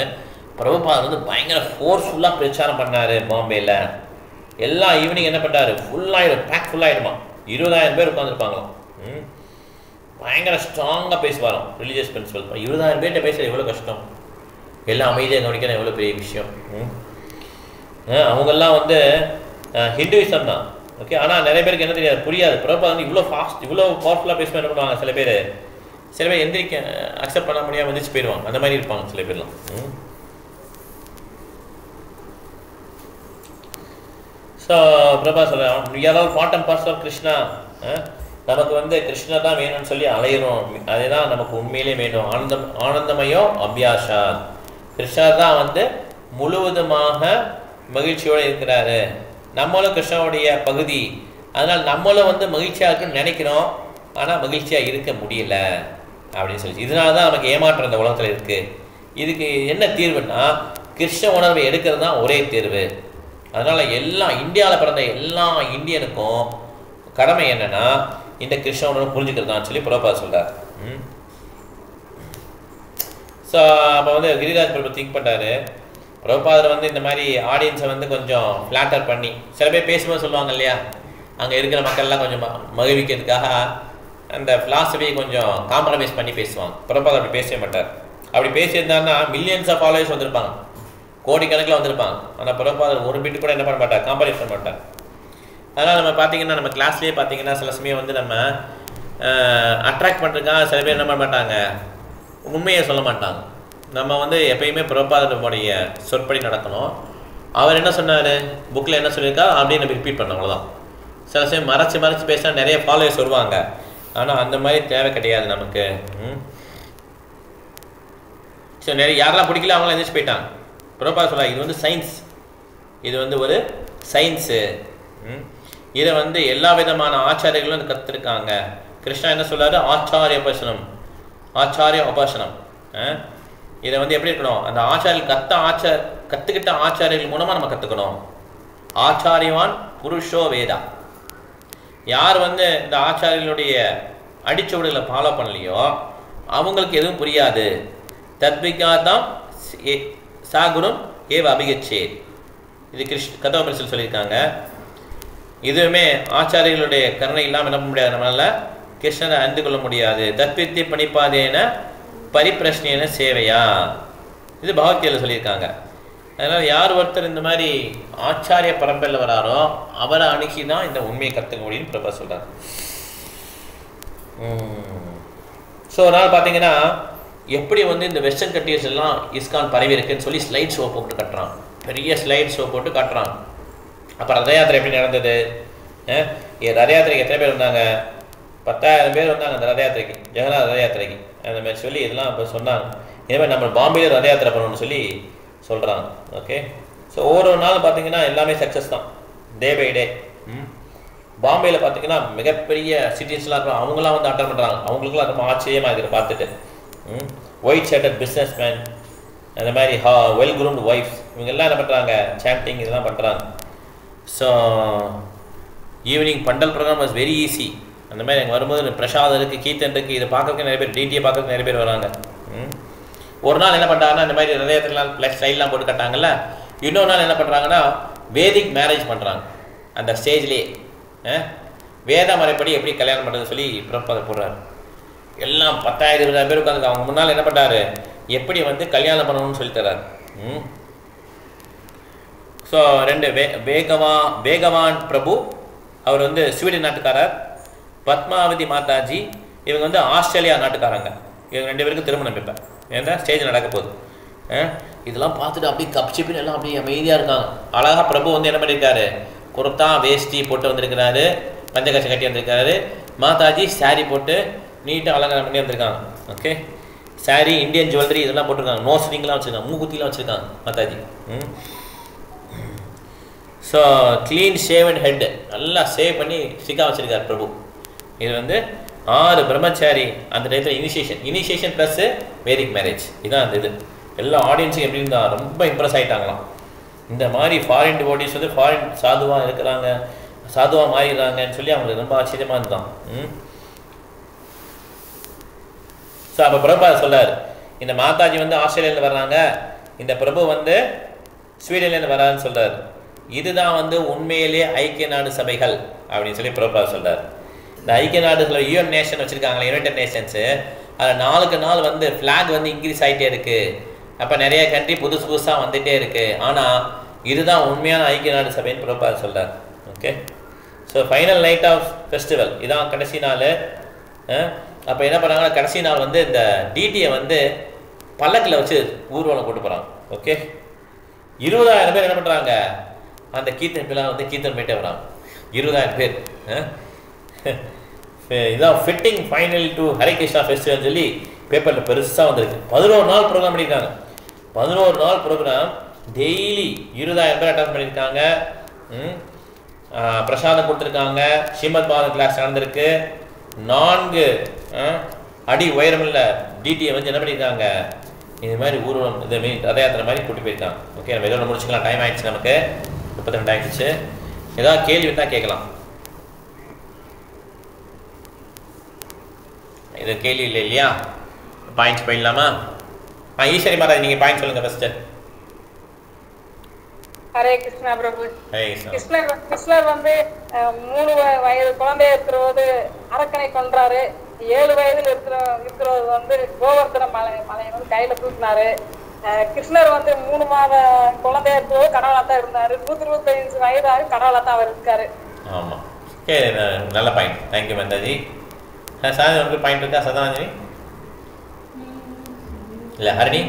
[SPEAKER 1] பிரபுபாதர் வந்து பயங்கர ஃபோர்ஸ்ஃபுல்லாக பிரச்சாரம் பண்ணார் பாம்பேயில். எல்லா ஈவினிங் என்ன பண்ணுறாரு, ஃபுல்லாகிடும், பேக் ஃபுல்லாகிடுமா, 20,000 பேர் உட்காந்துருப்பாங்களாம். பயங்கர ஸ்ட்ராங்காக பேசுவாராம் ரிலீஜியஸ் பிரின்சிபல். 20,000 பேர்கிட்ட பேசுகிறது எவ்வளோ கஷ்டம், எல்லாம் அமைதியாக கவனிக்கணும், எவ்வளோ பெரிய விஷயம். அவங்கெல்லாம் வந்து ஹிந்துவிசம் தான். ஓகே, ஆனால் நிறைய பேருக்கு என்ன தெரியாது, புரியாது. பிரபுபாதர் வந்து இவ்வளோ ஃபாஸ்ட் இவ்வளோ பவர்ஃபுல்லாக பேசுவேன் என்ன பண்ணுவாங்க, சில பேர் எந்திரிக்க அக்செப்ட் பண்ண முடியாமல் எந்திரிச்சு போயிடுவாங்க, அந்த மாதிரி இருப்பாங்க சில பேர்லாம். ஸோ பிரபுபாதர் சொல்கிறேன், we are all part and parcel of Krishna. நமக்கு வந்து கிருஷ்ணர் தான் வேணும்னு சொல்லி அலையிறோம், அதுதான் நமக்கு உண்மையிலே வேணும். ஆனந்தமயோ அபியாஷா, கிருஷ்ணர் தான் வந்து முழுவதுமாக மகிழ்ச்சியோடு இருக்கிறாரு. நம்மளும் கிருஷ்ணனுடைய பகுதி, அதனால் நம்மளும் வந்து மகிழ்ச்சியாக இருக்குன்னு நினைக்கிறோம், ஆனால் மகிழ்ச்சியாக இருக்க முடியல அப்படின்னு சொல்லி. இதனால தான் நமக்கு ஏமாற்றம் இந்த உலகத்தில் இருக்குது. இதுக்கு என்ன தீர்வுன்னா, கிருஷ்ண உணர்வை எடுக்கிறது தான் ஒரே தீர்வு. அதனால் இந்தியாவில் பிறந்த எல்லா இந்தியனுக்கும் கடமை என்னென்னா, இந்த கிருஷ்ண உணர்வை புரிஞ்சுக்கிறதான்னு சொல்லி பிரபுபாதர் சொல்கிறார். ஸோ அப்போ வந்து கிரிராஜ் பிரபு திங்க் பண்ணுறாரு, பிரபுபாதர் வந்து இந்த மாதிரி ஆடியன்ஸை வந்து கொஞ்சம் ஃப்ளாட்டர் பண்ணி, சில பேர் பேசும்போது சொல்லுவாங்க இல்லையா, அங்கே இருக்கிற மக்கள்லாம் கொஞ்சம் மகிழ்விக்கிறதுக்காக அந்த ஃபிலாசபியை கொஞ்சம் காம்ப்ரமைஸ் பண்ணி பேசுவாங்க. பிரபுபாதர் அப்படி பேசவே மாட்டார். அப்படி பேசியிருந்தாருன்னா மில்லியன்ஸ் ஆஃப் ஃபாலோவர்ஸ் வந்திருப்பாங்க, கோடிக்கணக்கில் வந்திருப்பாங்க. ஆனால் பிரபுபாதர் ஒரு பிட்டு கூட என்ன பண்ண மாட்டார், காம்ப்ரமைஸ் பண்ண மாட்டார். அதனால் நம்ம பார்த்திங்கன்னா, நம்ம கிளாஸ்லேயே பார்த்திங்கன்னா சில சமயம் வந்து நம்ம அட்ராக்ட் பண்ணுறதுக்காக சில பேர் என்ன பண்ண மாட்டாங்க, உண்மையை சொல்ல மாட்டாங்க. நம்ம வந்து எப்பயுமே பிரபுபாதருடைய சொற்படி நடக்கணும். அவர் என்ன சொன்னார், புக்கில் என்ன சொல்லியிருக்கா அப்படியே நம்ம ரிப்பீட் பண்ணோம், அவ்வளோதான். சில சமயம் மறைச்சு பேசினா நிறைய ஃபாலோவர்ஸ் வருவாங்க. ஆனால் அந்த மாதிரி தேவை கிடையாது நமக்கு. ஸோ நிறைய யாரெல்லாம் பிடிக்கல அவங்களாம் எந்திரிச்சு போயிட்டாங்க. பிரபுபாதர் சொல்றாங்க இது வந்து சயின்ஸ், இது வந்து ஒரு சயின்ஸு. இதை வந்து எல்லா விதமான ஆச்சாரியர்களும் கற்றுருக்காங்க. கிருஷ்ணா என்ன சொல்றாரு? ஆச்சாரிய உபாசனம். இதை வந்து எப்படி இருக்கணும்? அந்த ஆச்சாரியர்கள் கற்றுக்கிட்ட ஆச்சாரியர்கள் மூலமாக நம்ம கற்றுக்கணும். ஆச்சாரியவான் புருஷோ வேதா. யார் வந்து இந்த ஆச்சாரியர்களுடைய அடிச்சுவடுகளை ஃபாலோ பண்ணலையோ அவங்களுக்கு எதுவும் புரியாது. தத்விகாதாம் சாகுரும் ஏவ அபிகச்சே. இது கதோபனிஷத்தில் சொல்லியிருக்காங்க. இதுவுமே ஆச்சாரியர்களுடைய கருணை இல்லாமல் என்ன பண்ண முடியாது, நம்மளால கிருஷ்ணரை அறிந்து கொள்ள முடியாது. தத்வித்தி பணிப்பாதேன பரிப்பிரஷ்னேன சேவையா, இது பகவத்கீதையில் சொல்லியிருக்காங்க. அதனால் யார் ஒருத்தர் இந்த மாதிரி ஆச்சாரிய பரம்பரையில் வராரோ அவரை அணுகி தான் இந்த உண்மையை கற்றுக்க முடியும்னு பிரபா சொல்கிறார். ஸோ ஒரு நாள் பார்த்தீங்கன்னா எப்படி வந்து இந்த வெஸ்டர்ன் கண்ட்ரீஸ் எல்லாம் இஸ்கான் பரவி இருக்குன்னு சொல்லி ஸ்லைட் ஷோ போட்டு கட்டுறான். பெரிய ஸ்லைட் ஷோ போட்டு காட்டுறான். அப்போ ரத யாத்திரை எப்படி நடந்தது? ரத யாத்திரைக்கு எத்தனை பேர் வந்தாங்க? 10,000 பேர் வந்தாங்க அந்த ரத யாத்திரைக்கு, ஜெகநாத் ரத யாத்திரைக்கு. அந்த மாதிரி சொல்லி இதெல்லாம் இப்போ சொன்னாங்க. இனிமேல் நம்ம பாம்பேயில் ரத யாத்திரை பண்ணணும்னு சொல்லி சொல்கிறாங்க. ஓகே. ஸோ ஒவ்வொரு நாள் பார்த்தீங்கன்னா எல்லாமே சக்ஸஸ் தான், டே பை டே. பாம்பேயில் பார்த்தீங்கன்னா மிகப்பெரிய சிட்டிஸ்லாம் இருக்கும், அவங்களாம் வந்து அட்டன் பண்ணுறாங்க. அவங்களுக்குலாம் ரொம்ப ஆச்சரியமாக இருக்குது பார்த்துட்டு. ஒயிட் ஷர்ட்டட் பிஸ்னஸ் மேன், அந்த மாதிரி வெல் க்ரூம்டு ஒய்ஃப்ஸ், இவங்கெல்லாம் என்ன பண்ணுறாங்க? சாண்டிங் இதெல்லாம் பண்ணுறாங்க. So evening pandal programme was very easy. அந்த மாதிரி எங்கள் வரும்போது பிரசாதம் இருக்குது, கீர்த்தன் இருக்குது, இதை பார்க்கறதுக்கு நிறைய பேர், டிடியை பார்க்கறதுக்கு நிறைய பேர் வராங்க. ஒரு நாள் என்ன பண்ணுறாங்கன்னா இந்த மாதிரி நிறையலாம் ஸ்டைல்லாம் போட்டு கட்டாங்கல்ல. இன்னொரு நாள் என்ன பண்ணுறாங்கன்னா வேதிக் மேரேஜ் பண்ணுறாங்க அந்த ஸ்டேஜ்லேயே. வேத முறைப்படி எப்படி கல்யாணம் பண்ணுறதுன்னு சொல்லி பிரபுபாதர் போடுறாரு. எல்லாம் 10,000-20,000 பேர் உட்காந்து அவங்க முன்னால் என்ன பண்ணுறாரு? எப்படி வந்து கல்யாணம் பண்ணணும்னு சொல்லி தர்றாரு. ஸோ 2 வேகவான் பிரபு, அவர் வந்து ஸ்வீடன் நாட்டுக்காரர். பத்மாவதி மாதாஜி, இவங்க வந்து ஆஸ்திரேலியா நாட்டுக்காரங்க. இவங்க 2 பேருக்கு திருமணம் இப்போ ஏன்னா ஸ்டேஜ் நடக்க போகுது. இதெல்லாம் பார்த்துட்டு அப்படியே கப்சிப்பின்னு எல்லாம் அப்படியே அமைதியாக இருக்காங்க. அழகாக பிரபு வந்து என்ன பண்ணியிருக்காரு? குர்தா வேஷ்டி போட்டு வந்திருக்கிறாரு, பஞ்சகட்சம் கட்டி வந்திருக்காரு. மாதாஜி சாரி போட்டு நீட்டாக அலங்காரம் பண்ணி வந்திருக்காங்க. ஓகே. சாரி, இந்தியன் ஜுவல்லரி இதெல்லாம் போட்டிருக்காங்க. நோஸ் ரிங்லாம் வச்சுருக்காங்க, மூக்குத்திலாம் வச்சுருக்காங்க Mataji. So clean shaven head, நல்லா சேவ் பண்ணி ஸ்டிக்காக வச்சுருக்கார் பிரபு. இது வந்து 6 பிரம்மச்சாரி அந்த டயத்தில் இனிஷியேஷன் ப்ளஸ் வேதிக் மேரேஜ். இதுதான் அந்த இது. எல்லா ஆடியன்ஸும் எப்படி இருந்தால் ரொம்ப இம்ப்ரெஸ் ஆகிட்டாங்களாம். இந்த மாதிரி ஃபாரின் டிவோட்டிஸ் வந்து ஃபாரின் சாதுவாக இருக்கிறாங்க, சாதுவாக மாறிடுறாங்கன்னு சொல்லி அவங்களுக்கு ரொம்ப ஆச்சரியமாக இருந்தான். ஸோ அப்போ பிரபுபாதர் சொல்றார், இந்த மாதாஜி வந்து ஆஸ்திரேலியாவில் வர்றாங்க, இந்த பிரபு வந்து ஸ்வீடன்லேருந்து வரான்னு சொல்கிறார். இதுதான் வந்து உண்மையிலே ஐக்கிய நாடு சபைகள் அப்படின்னு சொல்லி பிரபுபாதர் சொல்கிறார். இந்த ஐக்கிய நாடுகள் யூஎன் நேஷன் வச்சுருக்காங்களே, யுனைடெட் நேஷன்ஸு, அதில் நாளுக்கு நாள் வந்து ஃப்ளாக் வந்து இன்க்ரீஸ் ஆகிட்டே இருக்குது. அப்போ நிறைய கண்ட்ரி புதுசாக வந்துகிட்டே இருக்குது. ஆனால் இதுதான் உண்மையான ஐக்கிய நாடு சபைன்னு பிரபுபாதர் சொல்கிறார். Okay. So final night of festival இதான் கடைசி நாள். அப்போ என்ன பண்ணுறாங்கன்னா கடைசி நாள் வந்து இந்த டிடியை வந்து பல்லக்கில் வச்சு ஊர்வலம் கொண்டு போகிறாங்க. ஓகே. 20,000 பேர் என்ன பண்ணுறாங்க? அந்த கீர்த்தன் பிள்ளாக வந்து கீர்த்தன் போயிட்டே வராங்க. 20,000 பேர். இதான் fitting final to Hare Krishna festival சொல்லி பேப்பரில் பெருசாக வந்திருக்கு. 11 நாள் ப்ரோக்ராம் பண்ணியிருக்காங்க. 11 நாள் ப்ரோக்ராம் டெய்லி 20,000 பேர் அட்டன் பண்ணியிருக்காங்க. பிரசாதம் கொடுத்துருக்காங்க. ஸ்ரீமத் பாகவத் கிளாஸ் நடந்திருக்கு. 4 அடி உயரமில்ல டிடியை வந்து என்ன பண்ணியிருக்காங்க? இது மாதிரி ஊர்வலம் இது மாரி ரத யாத்திரை மாதிரி கூட்டி போயிருக்காங்க. ஓகே. நம்ம எதோ முடிச்சுக்கலாம், டைம் ஆகிடுச்சு, நமக்கு 32 ஆகிடுச்சு. ஏதாவது கேள்வி தான் கேட்கலாம். இது கேள்வி இல்லை இல்லையா? பாயிண்ட்ஸ் போயிடலாமா? ஈஸ்வரி மாதாஜி நீங்கள் பாயிண்ட் சொல்லுங்கள் ஃபஸ்ட்டு.
[SPEAKER 2] ஹரே கிருஷ்ணா பிரபு.
[SPEAKER 1] ஹரே கிருஷ்ணா.
[SPEAKER 2] கிருஷ்ணர் வந்து 3 வயது குழந்தைய இருக்கிறது அரக்கனை கொன்றாரு. 7 வயதில் இருக்கிறது வந்து கோவர்த்தன மலையை வந்து கையில தூக்கினாரு. கிருஷ்ணர் வந்து 3 மாத குழந்தைய இருக்கிறது கடவுளா தான் இருந்தாரு. 125 வயதாக கடவுளா தான் அவர் இருக்காரு.
[SPEAKER 1] ஆமாம். சரி, நல்ல பாயிண்ட். தேங்க்யூ மாதாஜி. சாதி உங்களுக்கு பாயிண்ட் இருக்கா? சதானி இல்லை ஹரிணி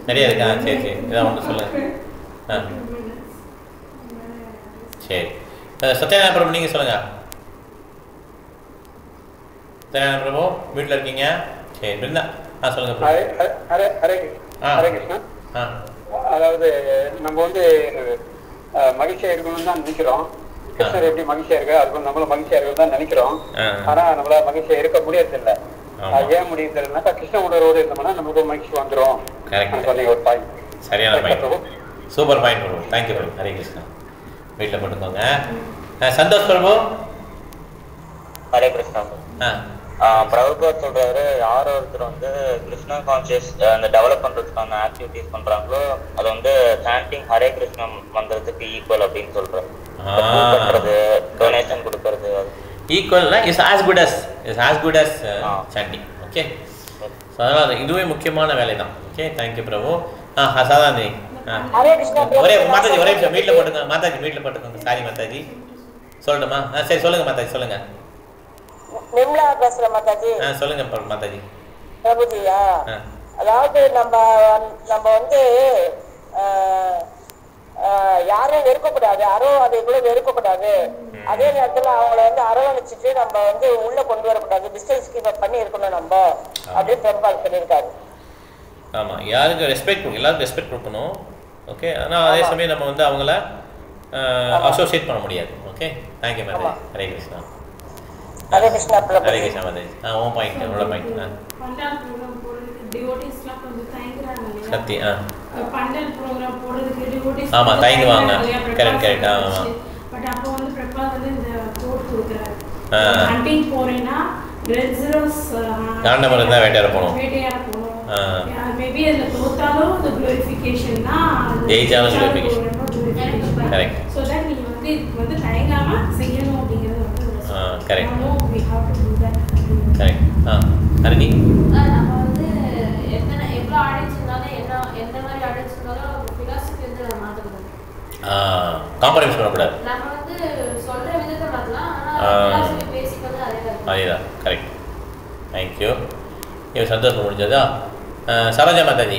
[SPEAKER 1] நிறைய இருக்கா? சரி சரி, இதான் ஒன்று சொல்லுங்கள். சரி, சத்யநாராயண பிரபு நீங்கள் சொல்லுங்கள். சத்யநாராயண பிரபு வீட்டில் இருக்கீங்க? சரி பிருந்தா சொல்லுங்கள் பிரபு.
[SPEAKER 3] ஹரே கிருஷ்ணா. அதாவது நம்ம வந்து மகிழ்ச்சியா இருக்கணும்னு தான் நினைக்கிறோம். கிருஷ்ணர் எப்படி மகிழ்ச்சியா இருக்கு அதுக்கு நம்மளும் மகிழ்ச்சியா இருக்கணும் தான் நினைக்கிறோம். ஆனா நம்மளால மகிழ்ச்சியா இருக்க முடியறது இல்லை. ஏன் முடியுது இல்லைனாக்கா கிருஷ்ண உணர்வோடு இருந்தோம்னா நமக்கு மகிழ்ச்சி வந்துடும். சொன்னீங்க ஒரு பாயிண்ட்.
[SPEAKER 1] சரியான பாயிண்ட், சூப்பர் பாயிண்ட் பிரபு. தேங்க்யூ பிரபு. ஹரே கிருஷ்ணா. வீட்டில் போட்டுக்கோங்க. சந்தோஷ் பிரபு.
[SPEAKER 4] ஹரே கிருஷ்ணா. பிரபுபாத் சொல்றாரு, யார் ஒருத்தர் வந்து கிருஷ்ணா கான்சியஸ் அந்த டெவலப் பண்றதுக்கான ஆக்டிவிட்டிஸ் பண்றாங்களோ அது வந்து சாண்டிங் ஹரே கிருஷ்ணா மந்திரத்துக்கு ஈக்குவல் அப்படின்னு சொல்றாரு. பண்றது, டொனேஷன் கொடுக்கறது
[SPEAKER 1] ஈக்குவல்னா is as good as chanting. Okay, so அதனால் இதுவே முக்கியமான வேலை தான். ஓகே, தேங்க்யூ பிரபு. சாதாரணி ஒரே மாதாஜி ஒரே நிமிஷம் வீட்டில் போட்டுக்கோங்க. மாதாஜி வீட்டில் போட்டுக்கோங்க. சாரி மாதாஜி, சொல்லணுமா? சரி சொல்லுங்க மாதாஜி, சொல்லுங்க.
[SPEAKER 5] நிர்மலா பேசுறேன் மாதாஜி.
[SPEAKER 1] சொல்லுங்க மாதாஜி.
[SPEAKER 5] பிரபுஜியா, அதாவது நம்ம வந்து யாரும் வெறுக்கக்கூடாது, அதை கூட வெறுக்கக்கூடாது. அதே நேரத்துல அவங்கள வந்து அரவணைச்சிட்டு நம்ம வந்து உள்ள கொண்டு வரக்கூடாது, டிஸ்டன்ஸ் கீப் பண்ணி இருக்கணும் நம்ம அப்படின்னு பிரபால் சொல்லியிருக்காரு.
[SPEAKER 1] ஆமா, யாருக்கு ரெஸ்பெக்ட் கொடுக்கணும், எல்லாருக்கும் ரெஸ்பெக்ட் கொடுக்கணும். ஓகே, ஆனால் அதே சமயம் நம்ம வந்து அவங்கள அசோசியேட் பண்ண முடியாது. Okay, thank you Mataji. ஹரே கிருஷ்ணா.
[SPEAKER 5] ஹரே கிருஷ்ணா பிரபு.
[SPEAKER 1] ஹரே கிருஷ்ணா மாதாஜி. உன் பாயிண்ட், உங்களோட பாயிண்ட்.
[SPEAKER 6] பண்டால் ப்ரோக்ராம் போடுறதுக்கு டிவோட்டிஸ்லாம் கொஞ்சம் தயங்குறாங்க இல்லையா?
[SPEAKER 1] சத்தி
[SPEAKER 6] பண்டால் ப்ரோக்ராம் போடுறதுக்கு டிவோட்டிஸ்
[SPEAKER 1] ஆமா தயங்குவாங்க. கரெக்ட்.
[SPEAKER 6] பட் அப்போ வந்து பிரபா வந்து இந்த கோட் கொடுக்குறாரு, ஹண்டிங் போறேன்னா ரெட் ஜீரோஸ்
[SPEAKER 1] காண்டமரம் தான் வேட்டையாட போகணும்.
[SPEAKER 6] மேபி அதில் தோத்தாலும் அந்த குளோரிஃபிகேஷன் தான்,
[SPEAKER 1] ஜெயிச்சாலும் குளோரிஃபிகேஷன். கரெக்ட்.
[SPEAKER 6] ஸோ தட் நீங்கள் வந்து இதுக்கு வந்து தயங்காம செய்யணும் அப்படிங்கிறது வந்து
[SPEAKER 1] correct.
[SPEAKER 6] we have to do that.
[SPEAKER 1] Correct. Aruni,
[SPEAKER 7] நம்ம வந்து எவ்வளோ அழைச்சிருந்தாலும் எந்த மாதிரி அழைச்சிருந்தாலும் பிலாசபி வந்து நம்ம மாற்றக்கூடாது.
[SPEAKER 1] காம்ப்ரமைஸ் பண்ணக்கூடாது.
[SPEAKER 7] நம்ம வந்து சொல்ற விதத்தை மாற்றலாம், ஆனால் பிலாசபி பேசிக் வந்து
[SPEAKER 1] அதேதான். கரெக்ட். தேங்க்யூ. இது சந்தோஷம் முடிஞ்சதா? சரோஜா மாதாஜி.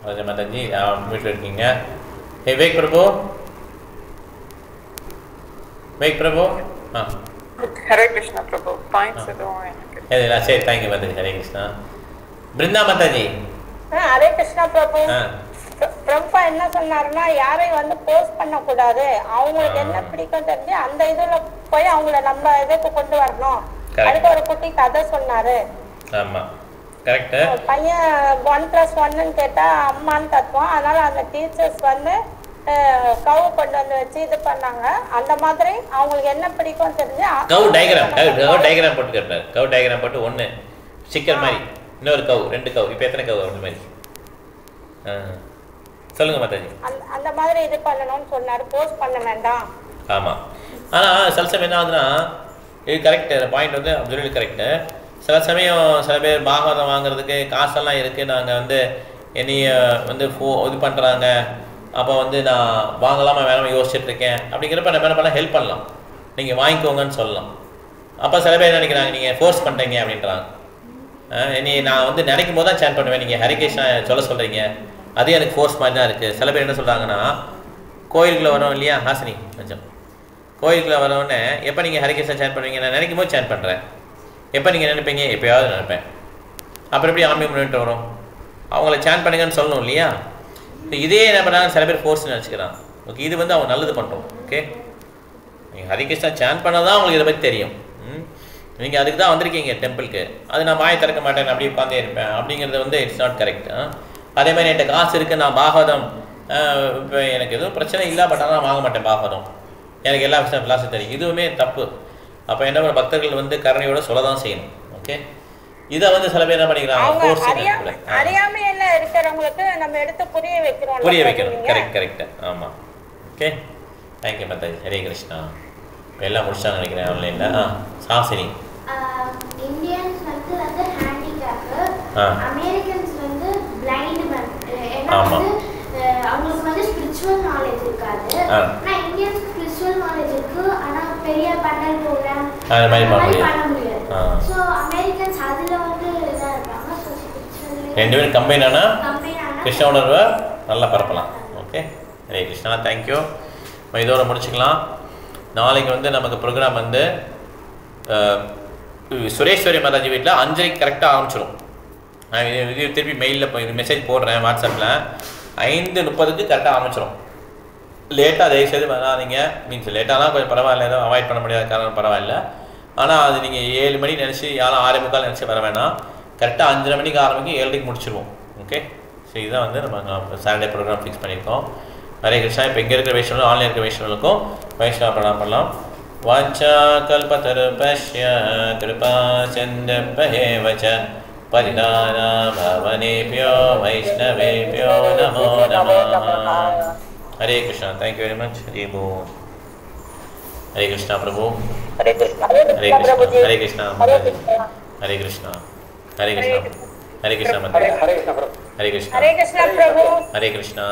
[SPEAKER 1] சரோஜா மாதாஜி வீட்டில் இருக்கீங்க? வேக் பிரபு, வேக் பிரபு.
[SPEAKER 8] ஹரே கிருஷ்ணா பிரபு. பாயிண்ட்ஸ் எதுவும் எனக்கு
[SPEAKER 1] சரி, தேங்க்யூ மாதாஜி. ஹரே கிருஷ்ணா. பிருந்தா மாதாஜி.
[SPEAKER 5] ஹரே கிருஷ்ணா பிரபு. பிரபா என்ன சொன்னாருன்னா, யாரையும் வந்து போஸ்ட் பண்ணக்கூடாது, அவங்களுக்கு என்ன பிடிக்கும் தெரிஞ்சு அந்த இதுல போய் அவங்கள நம்ம இதுக்கு கொண்டு வரணும். அதுக்கு ஒரு குட்டி கதை சொன்னாரு.
[SPEAKER 1] ஆமா, கரெக்ட்.
[SPEAKER 5] பையன் 1+1 கேட்டா அம்மான்னு தத்துவம். அதனால அந்த டீச்சர்ஸ் வந்து கவு கொண்டு வந்து வச்சு இது பண்ணாங்க. அந்த மாதிரி அவங்களுக்கு என்ன பிடிக்கும் தெரிஞ்சு
[SPEAKER 1] கவு டயக்ராம் போட்டு கேட்டார். கவு டயக்ராம் போட்டு ஒன்று சிக்கன் மாதிரி, இன்னொரு கவு, 2 கவு. இப்போ எத்தனை கவு அந்த மாதிரி? சொல்லுங்க மாதாஜி.
[SPEAKER 5] அந்த மாதிரி இது பண்ணணும்னு சொன்னாரு, போஸ்ட் பண்ண வேண்டாம்.
[SPEAKER 1] ஆமாம், ஆனால் சில சமயம் என்ன ஆகுதுன்னா, இது கரெக்டு, பாயிண்ட் வந்து அப்சல்யூட்லி கரெக்டு. சில சமயம் சில பேர் பாகவதம் வாங்குறதுக்கு காசெல்லாம் இருக்குது, நாங்கள் வந்து என்னைய வந்து இது பண்ணுறாங்க, அப்போ வந்து நான் வாங்கலாமா வேணாமா யோசிச்சுட்ருக்கேன் அப்படிங்கிறப்ப நம்ம என்ன பண்ணலாம், ஹெல்ப் பண்ணலாம், நீங்கள் வாங்கிக்கோங்கன்னு சொல்லலாம். அப்போ சில பேர் என்ன நினைக்கிறாங்க, நீங்கள் ஃபோர்ஸ் பண்ணுறீங்க அப்படின்றாங்க. நான் வந்து நினைக்கும் போது தான் சேன் பண்ணுவேன், நீங்கள் ஹரிகிருஷ்ணா சொல்ல சொல்கிறீங்க, அது எனக்கு ஃபோர்ஸ் மாதிரி தான் இருக்குது. சில பேர் என்ன சொல்கிறாங்கன்னா, கோயிலுக்குள்ளே வரோம் இல்லையா ஹாசினி கொஞ்சம், கோயிலுக்குள்ளே வரவுடனே எப்போ நீங்கள் ஹரிகிருஷ்ணா சேன் பண்ணுவீங்க, நான் நினைக்கும் போது சேன் பண்ணுறேன். எப்போ நீங்கள் நினைப்பீங்க, எப்போயாவது நினைப்பேன். அப்புறம் எப்படி ஆன்மீக முன்னேற்றம் வரும்? அவங்கள சேன் பண்ணுங்கன்னு சொல்லணும் இல்லையா? இதே என்ன பண்ணாங்க, சில பேர் ஃபோர்ஸ் நினச்சிக்கிறான். ஓகே, இது வந்து அவங்க நல்லது பண்ணுறோம். ஓகே, நீங்கள் ஹரிகிருஷ்ணா சேன் பண்ணால் தான் உங்களுக்கு இதை பற்றி தெரியும். நீங்கள் அதுக்கு தான் வந்திருக்கீங்க டெம்பிளுக்கு. அது நான் வாயை திறக்க மாட்டேன், அப்படியே உட்காந்தே இருப்பேன் அப்படிங்கிறது வந்து இட்ஸ் நாட் கரெக்ட். அதே மாதிரி என்கிட்ட காசு இருக்குது, நான் பாகவதம் இப்போ எனக்கு எதுவும் பிரச்சனை இல்லை, பட் ஆனால் வாங்க மாட்டேன் பாகவதம், எனக்கு எல்லா விஷயம் விளாசம் தெரியும், இதுவுமே தப்பு. அப்போ என்ன பண்ண, பக்தர்கள் வந்து கருணையோட சொல்ல தான் செய்யணும். ஓகே, இதை வந்து சில பேர் என்ன பண்ணிக்கிறாங்க,
[SPEAKER 5] அறியாமையில இருக்கிறவங்களுக்கு நம்ம எடுத்து புரிய வைக்கணும்.
[SPEAKER 1] கரெக்ட். ஆமாம். Okay, thank you Mataji. ஹரே கிருஷ்ணா. எல்லாம் முடிச்சாங்க நினைக்கிறேன் ஆன்லைனில். சாசினி.
[SPEAKER 9] இந்தியன்ஸ் வந்து ஹேண்டிகேப்பு, அமெரிக்கன்ஸ் வந்து பிளைண்ட் மேன். அவங்களுக்கு வந்து ஸ்பிரிச்சுவல் நாலேஜ் இருக்காது. ஆனால் இந்தியன்ஸ்க்கு ஸ்பிரிச்சுவல் நாலேஜ் இருக்கு, ஆனால் பெரிய பண்டல் ப்ரோக்ராம் அந்த மாதிரி பண்ண முடியாது. ஸோ அமெரிக்கன்ஸ் அதில் வந்து இதாக இருக்காங்க. ஸோ ஸ்பிரிச்சுவல்
[SPEAKER 1] 2 பேரும் கம்பைன் ஆனால் கிருஷ்ண உணர்வை நல்லா பரப்பலாம். ஓகே, ஹரே கிருஷ்ணா. தேங்க்யூ. இதோட முடிச்சுக்கலாம். நாளைக்கு வந்து நமக்கு ப்ரோக்ராம் வந்து சுரேஸ்வரி மாதாஜி வீட்டில் 5:30 கரெக்டாக ஆரம்பிச்சிடும். நான் இது திருப்பி மெயிலில் போய் மெசேஜ் போடுறேன் வாட்ஸ்அப்பில். 5:30 கரெக்டாக ஆரம்பிச்சிடும். லேட்டாக தயவுசெய்து வராதிங்க. மீன்ஸ் லேட்டாலாம் கொஞ்சம் பரவாயில்ல, எதுவும் அவாய்ட் பண்ண முடியாத காரணம் பரவாயில்ல. ஆனால் அது நீங்கள் 7 மணி நினச்சி யாரும் 6:45 நினச்சி வர வேணாம். கரெக்டாக 5:30 மணிக்கு ஆரம்பிக்கும், 7:00 முடிச்சிடுவோம். ஓகே. ஸோ இதுதான் வந்து நம்ம சாட்டர்டே ப்ரோக்ராம் ஃபிக்ஸ் பண்ணியிருக்கோம். ஹரே கிருஷ்ணா. இப்போ இங்கே இருக்கிற வைஷ்ணவர்களும் ஆன்லைன் இருக்கிற வைஷ்ணவர்களுக்கும் வைஷ்ணவ பிரணாமம் பண்ணலாம். வாச்சா கல்பதருபஸ்ய கிருபா சிந்தேவ ச பரிதானா பவனேப்யோ வைஷ்ணவேப்யோ நமோ நமः. Hare Krishna. Thank you very much. Hari Om. Hare Krishna Prabhu.
[SPEAKER 4] Hare Krishna.
[SPEAKER 1] Hare Krishna. Hare Krishna. Hare Krishna. Hare Krishna. Hare Krishna.
[SPEAKER 3] Hare Krishna Prabhu.
[SPEAKER 1] Hare Krishna.
[SPEAKER 5] Hare Krishna Prabhu.
[SPEAKER 1] Hare Krishna.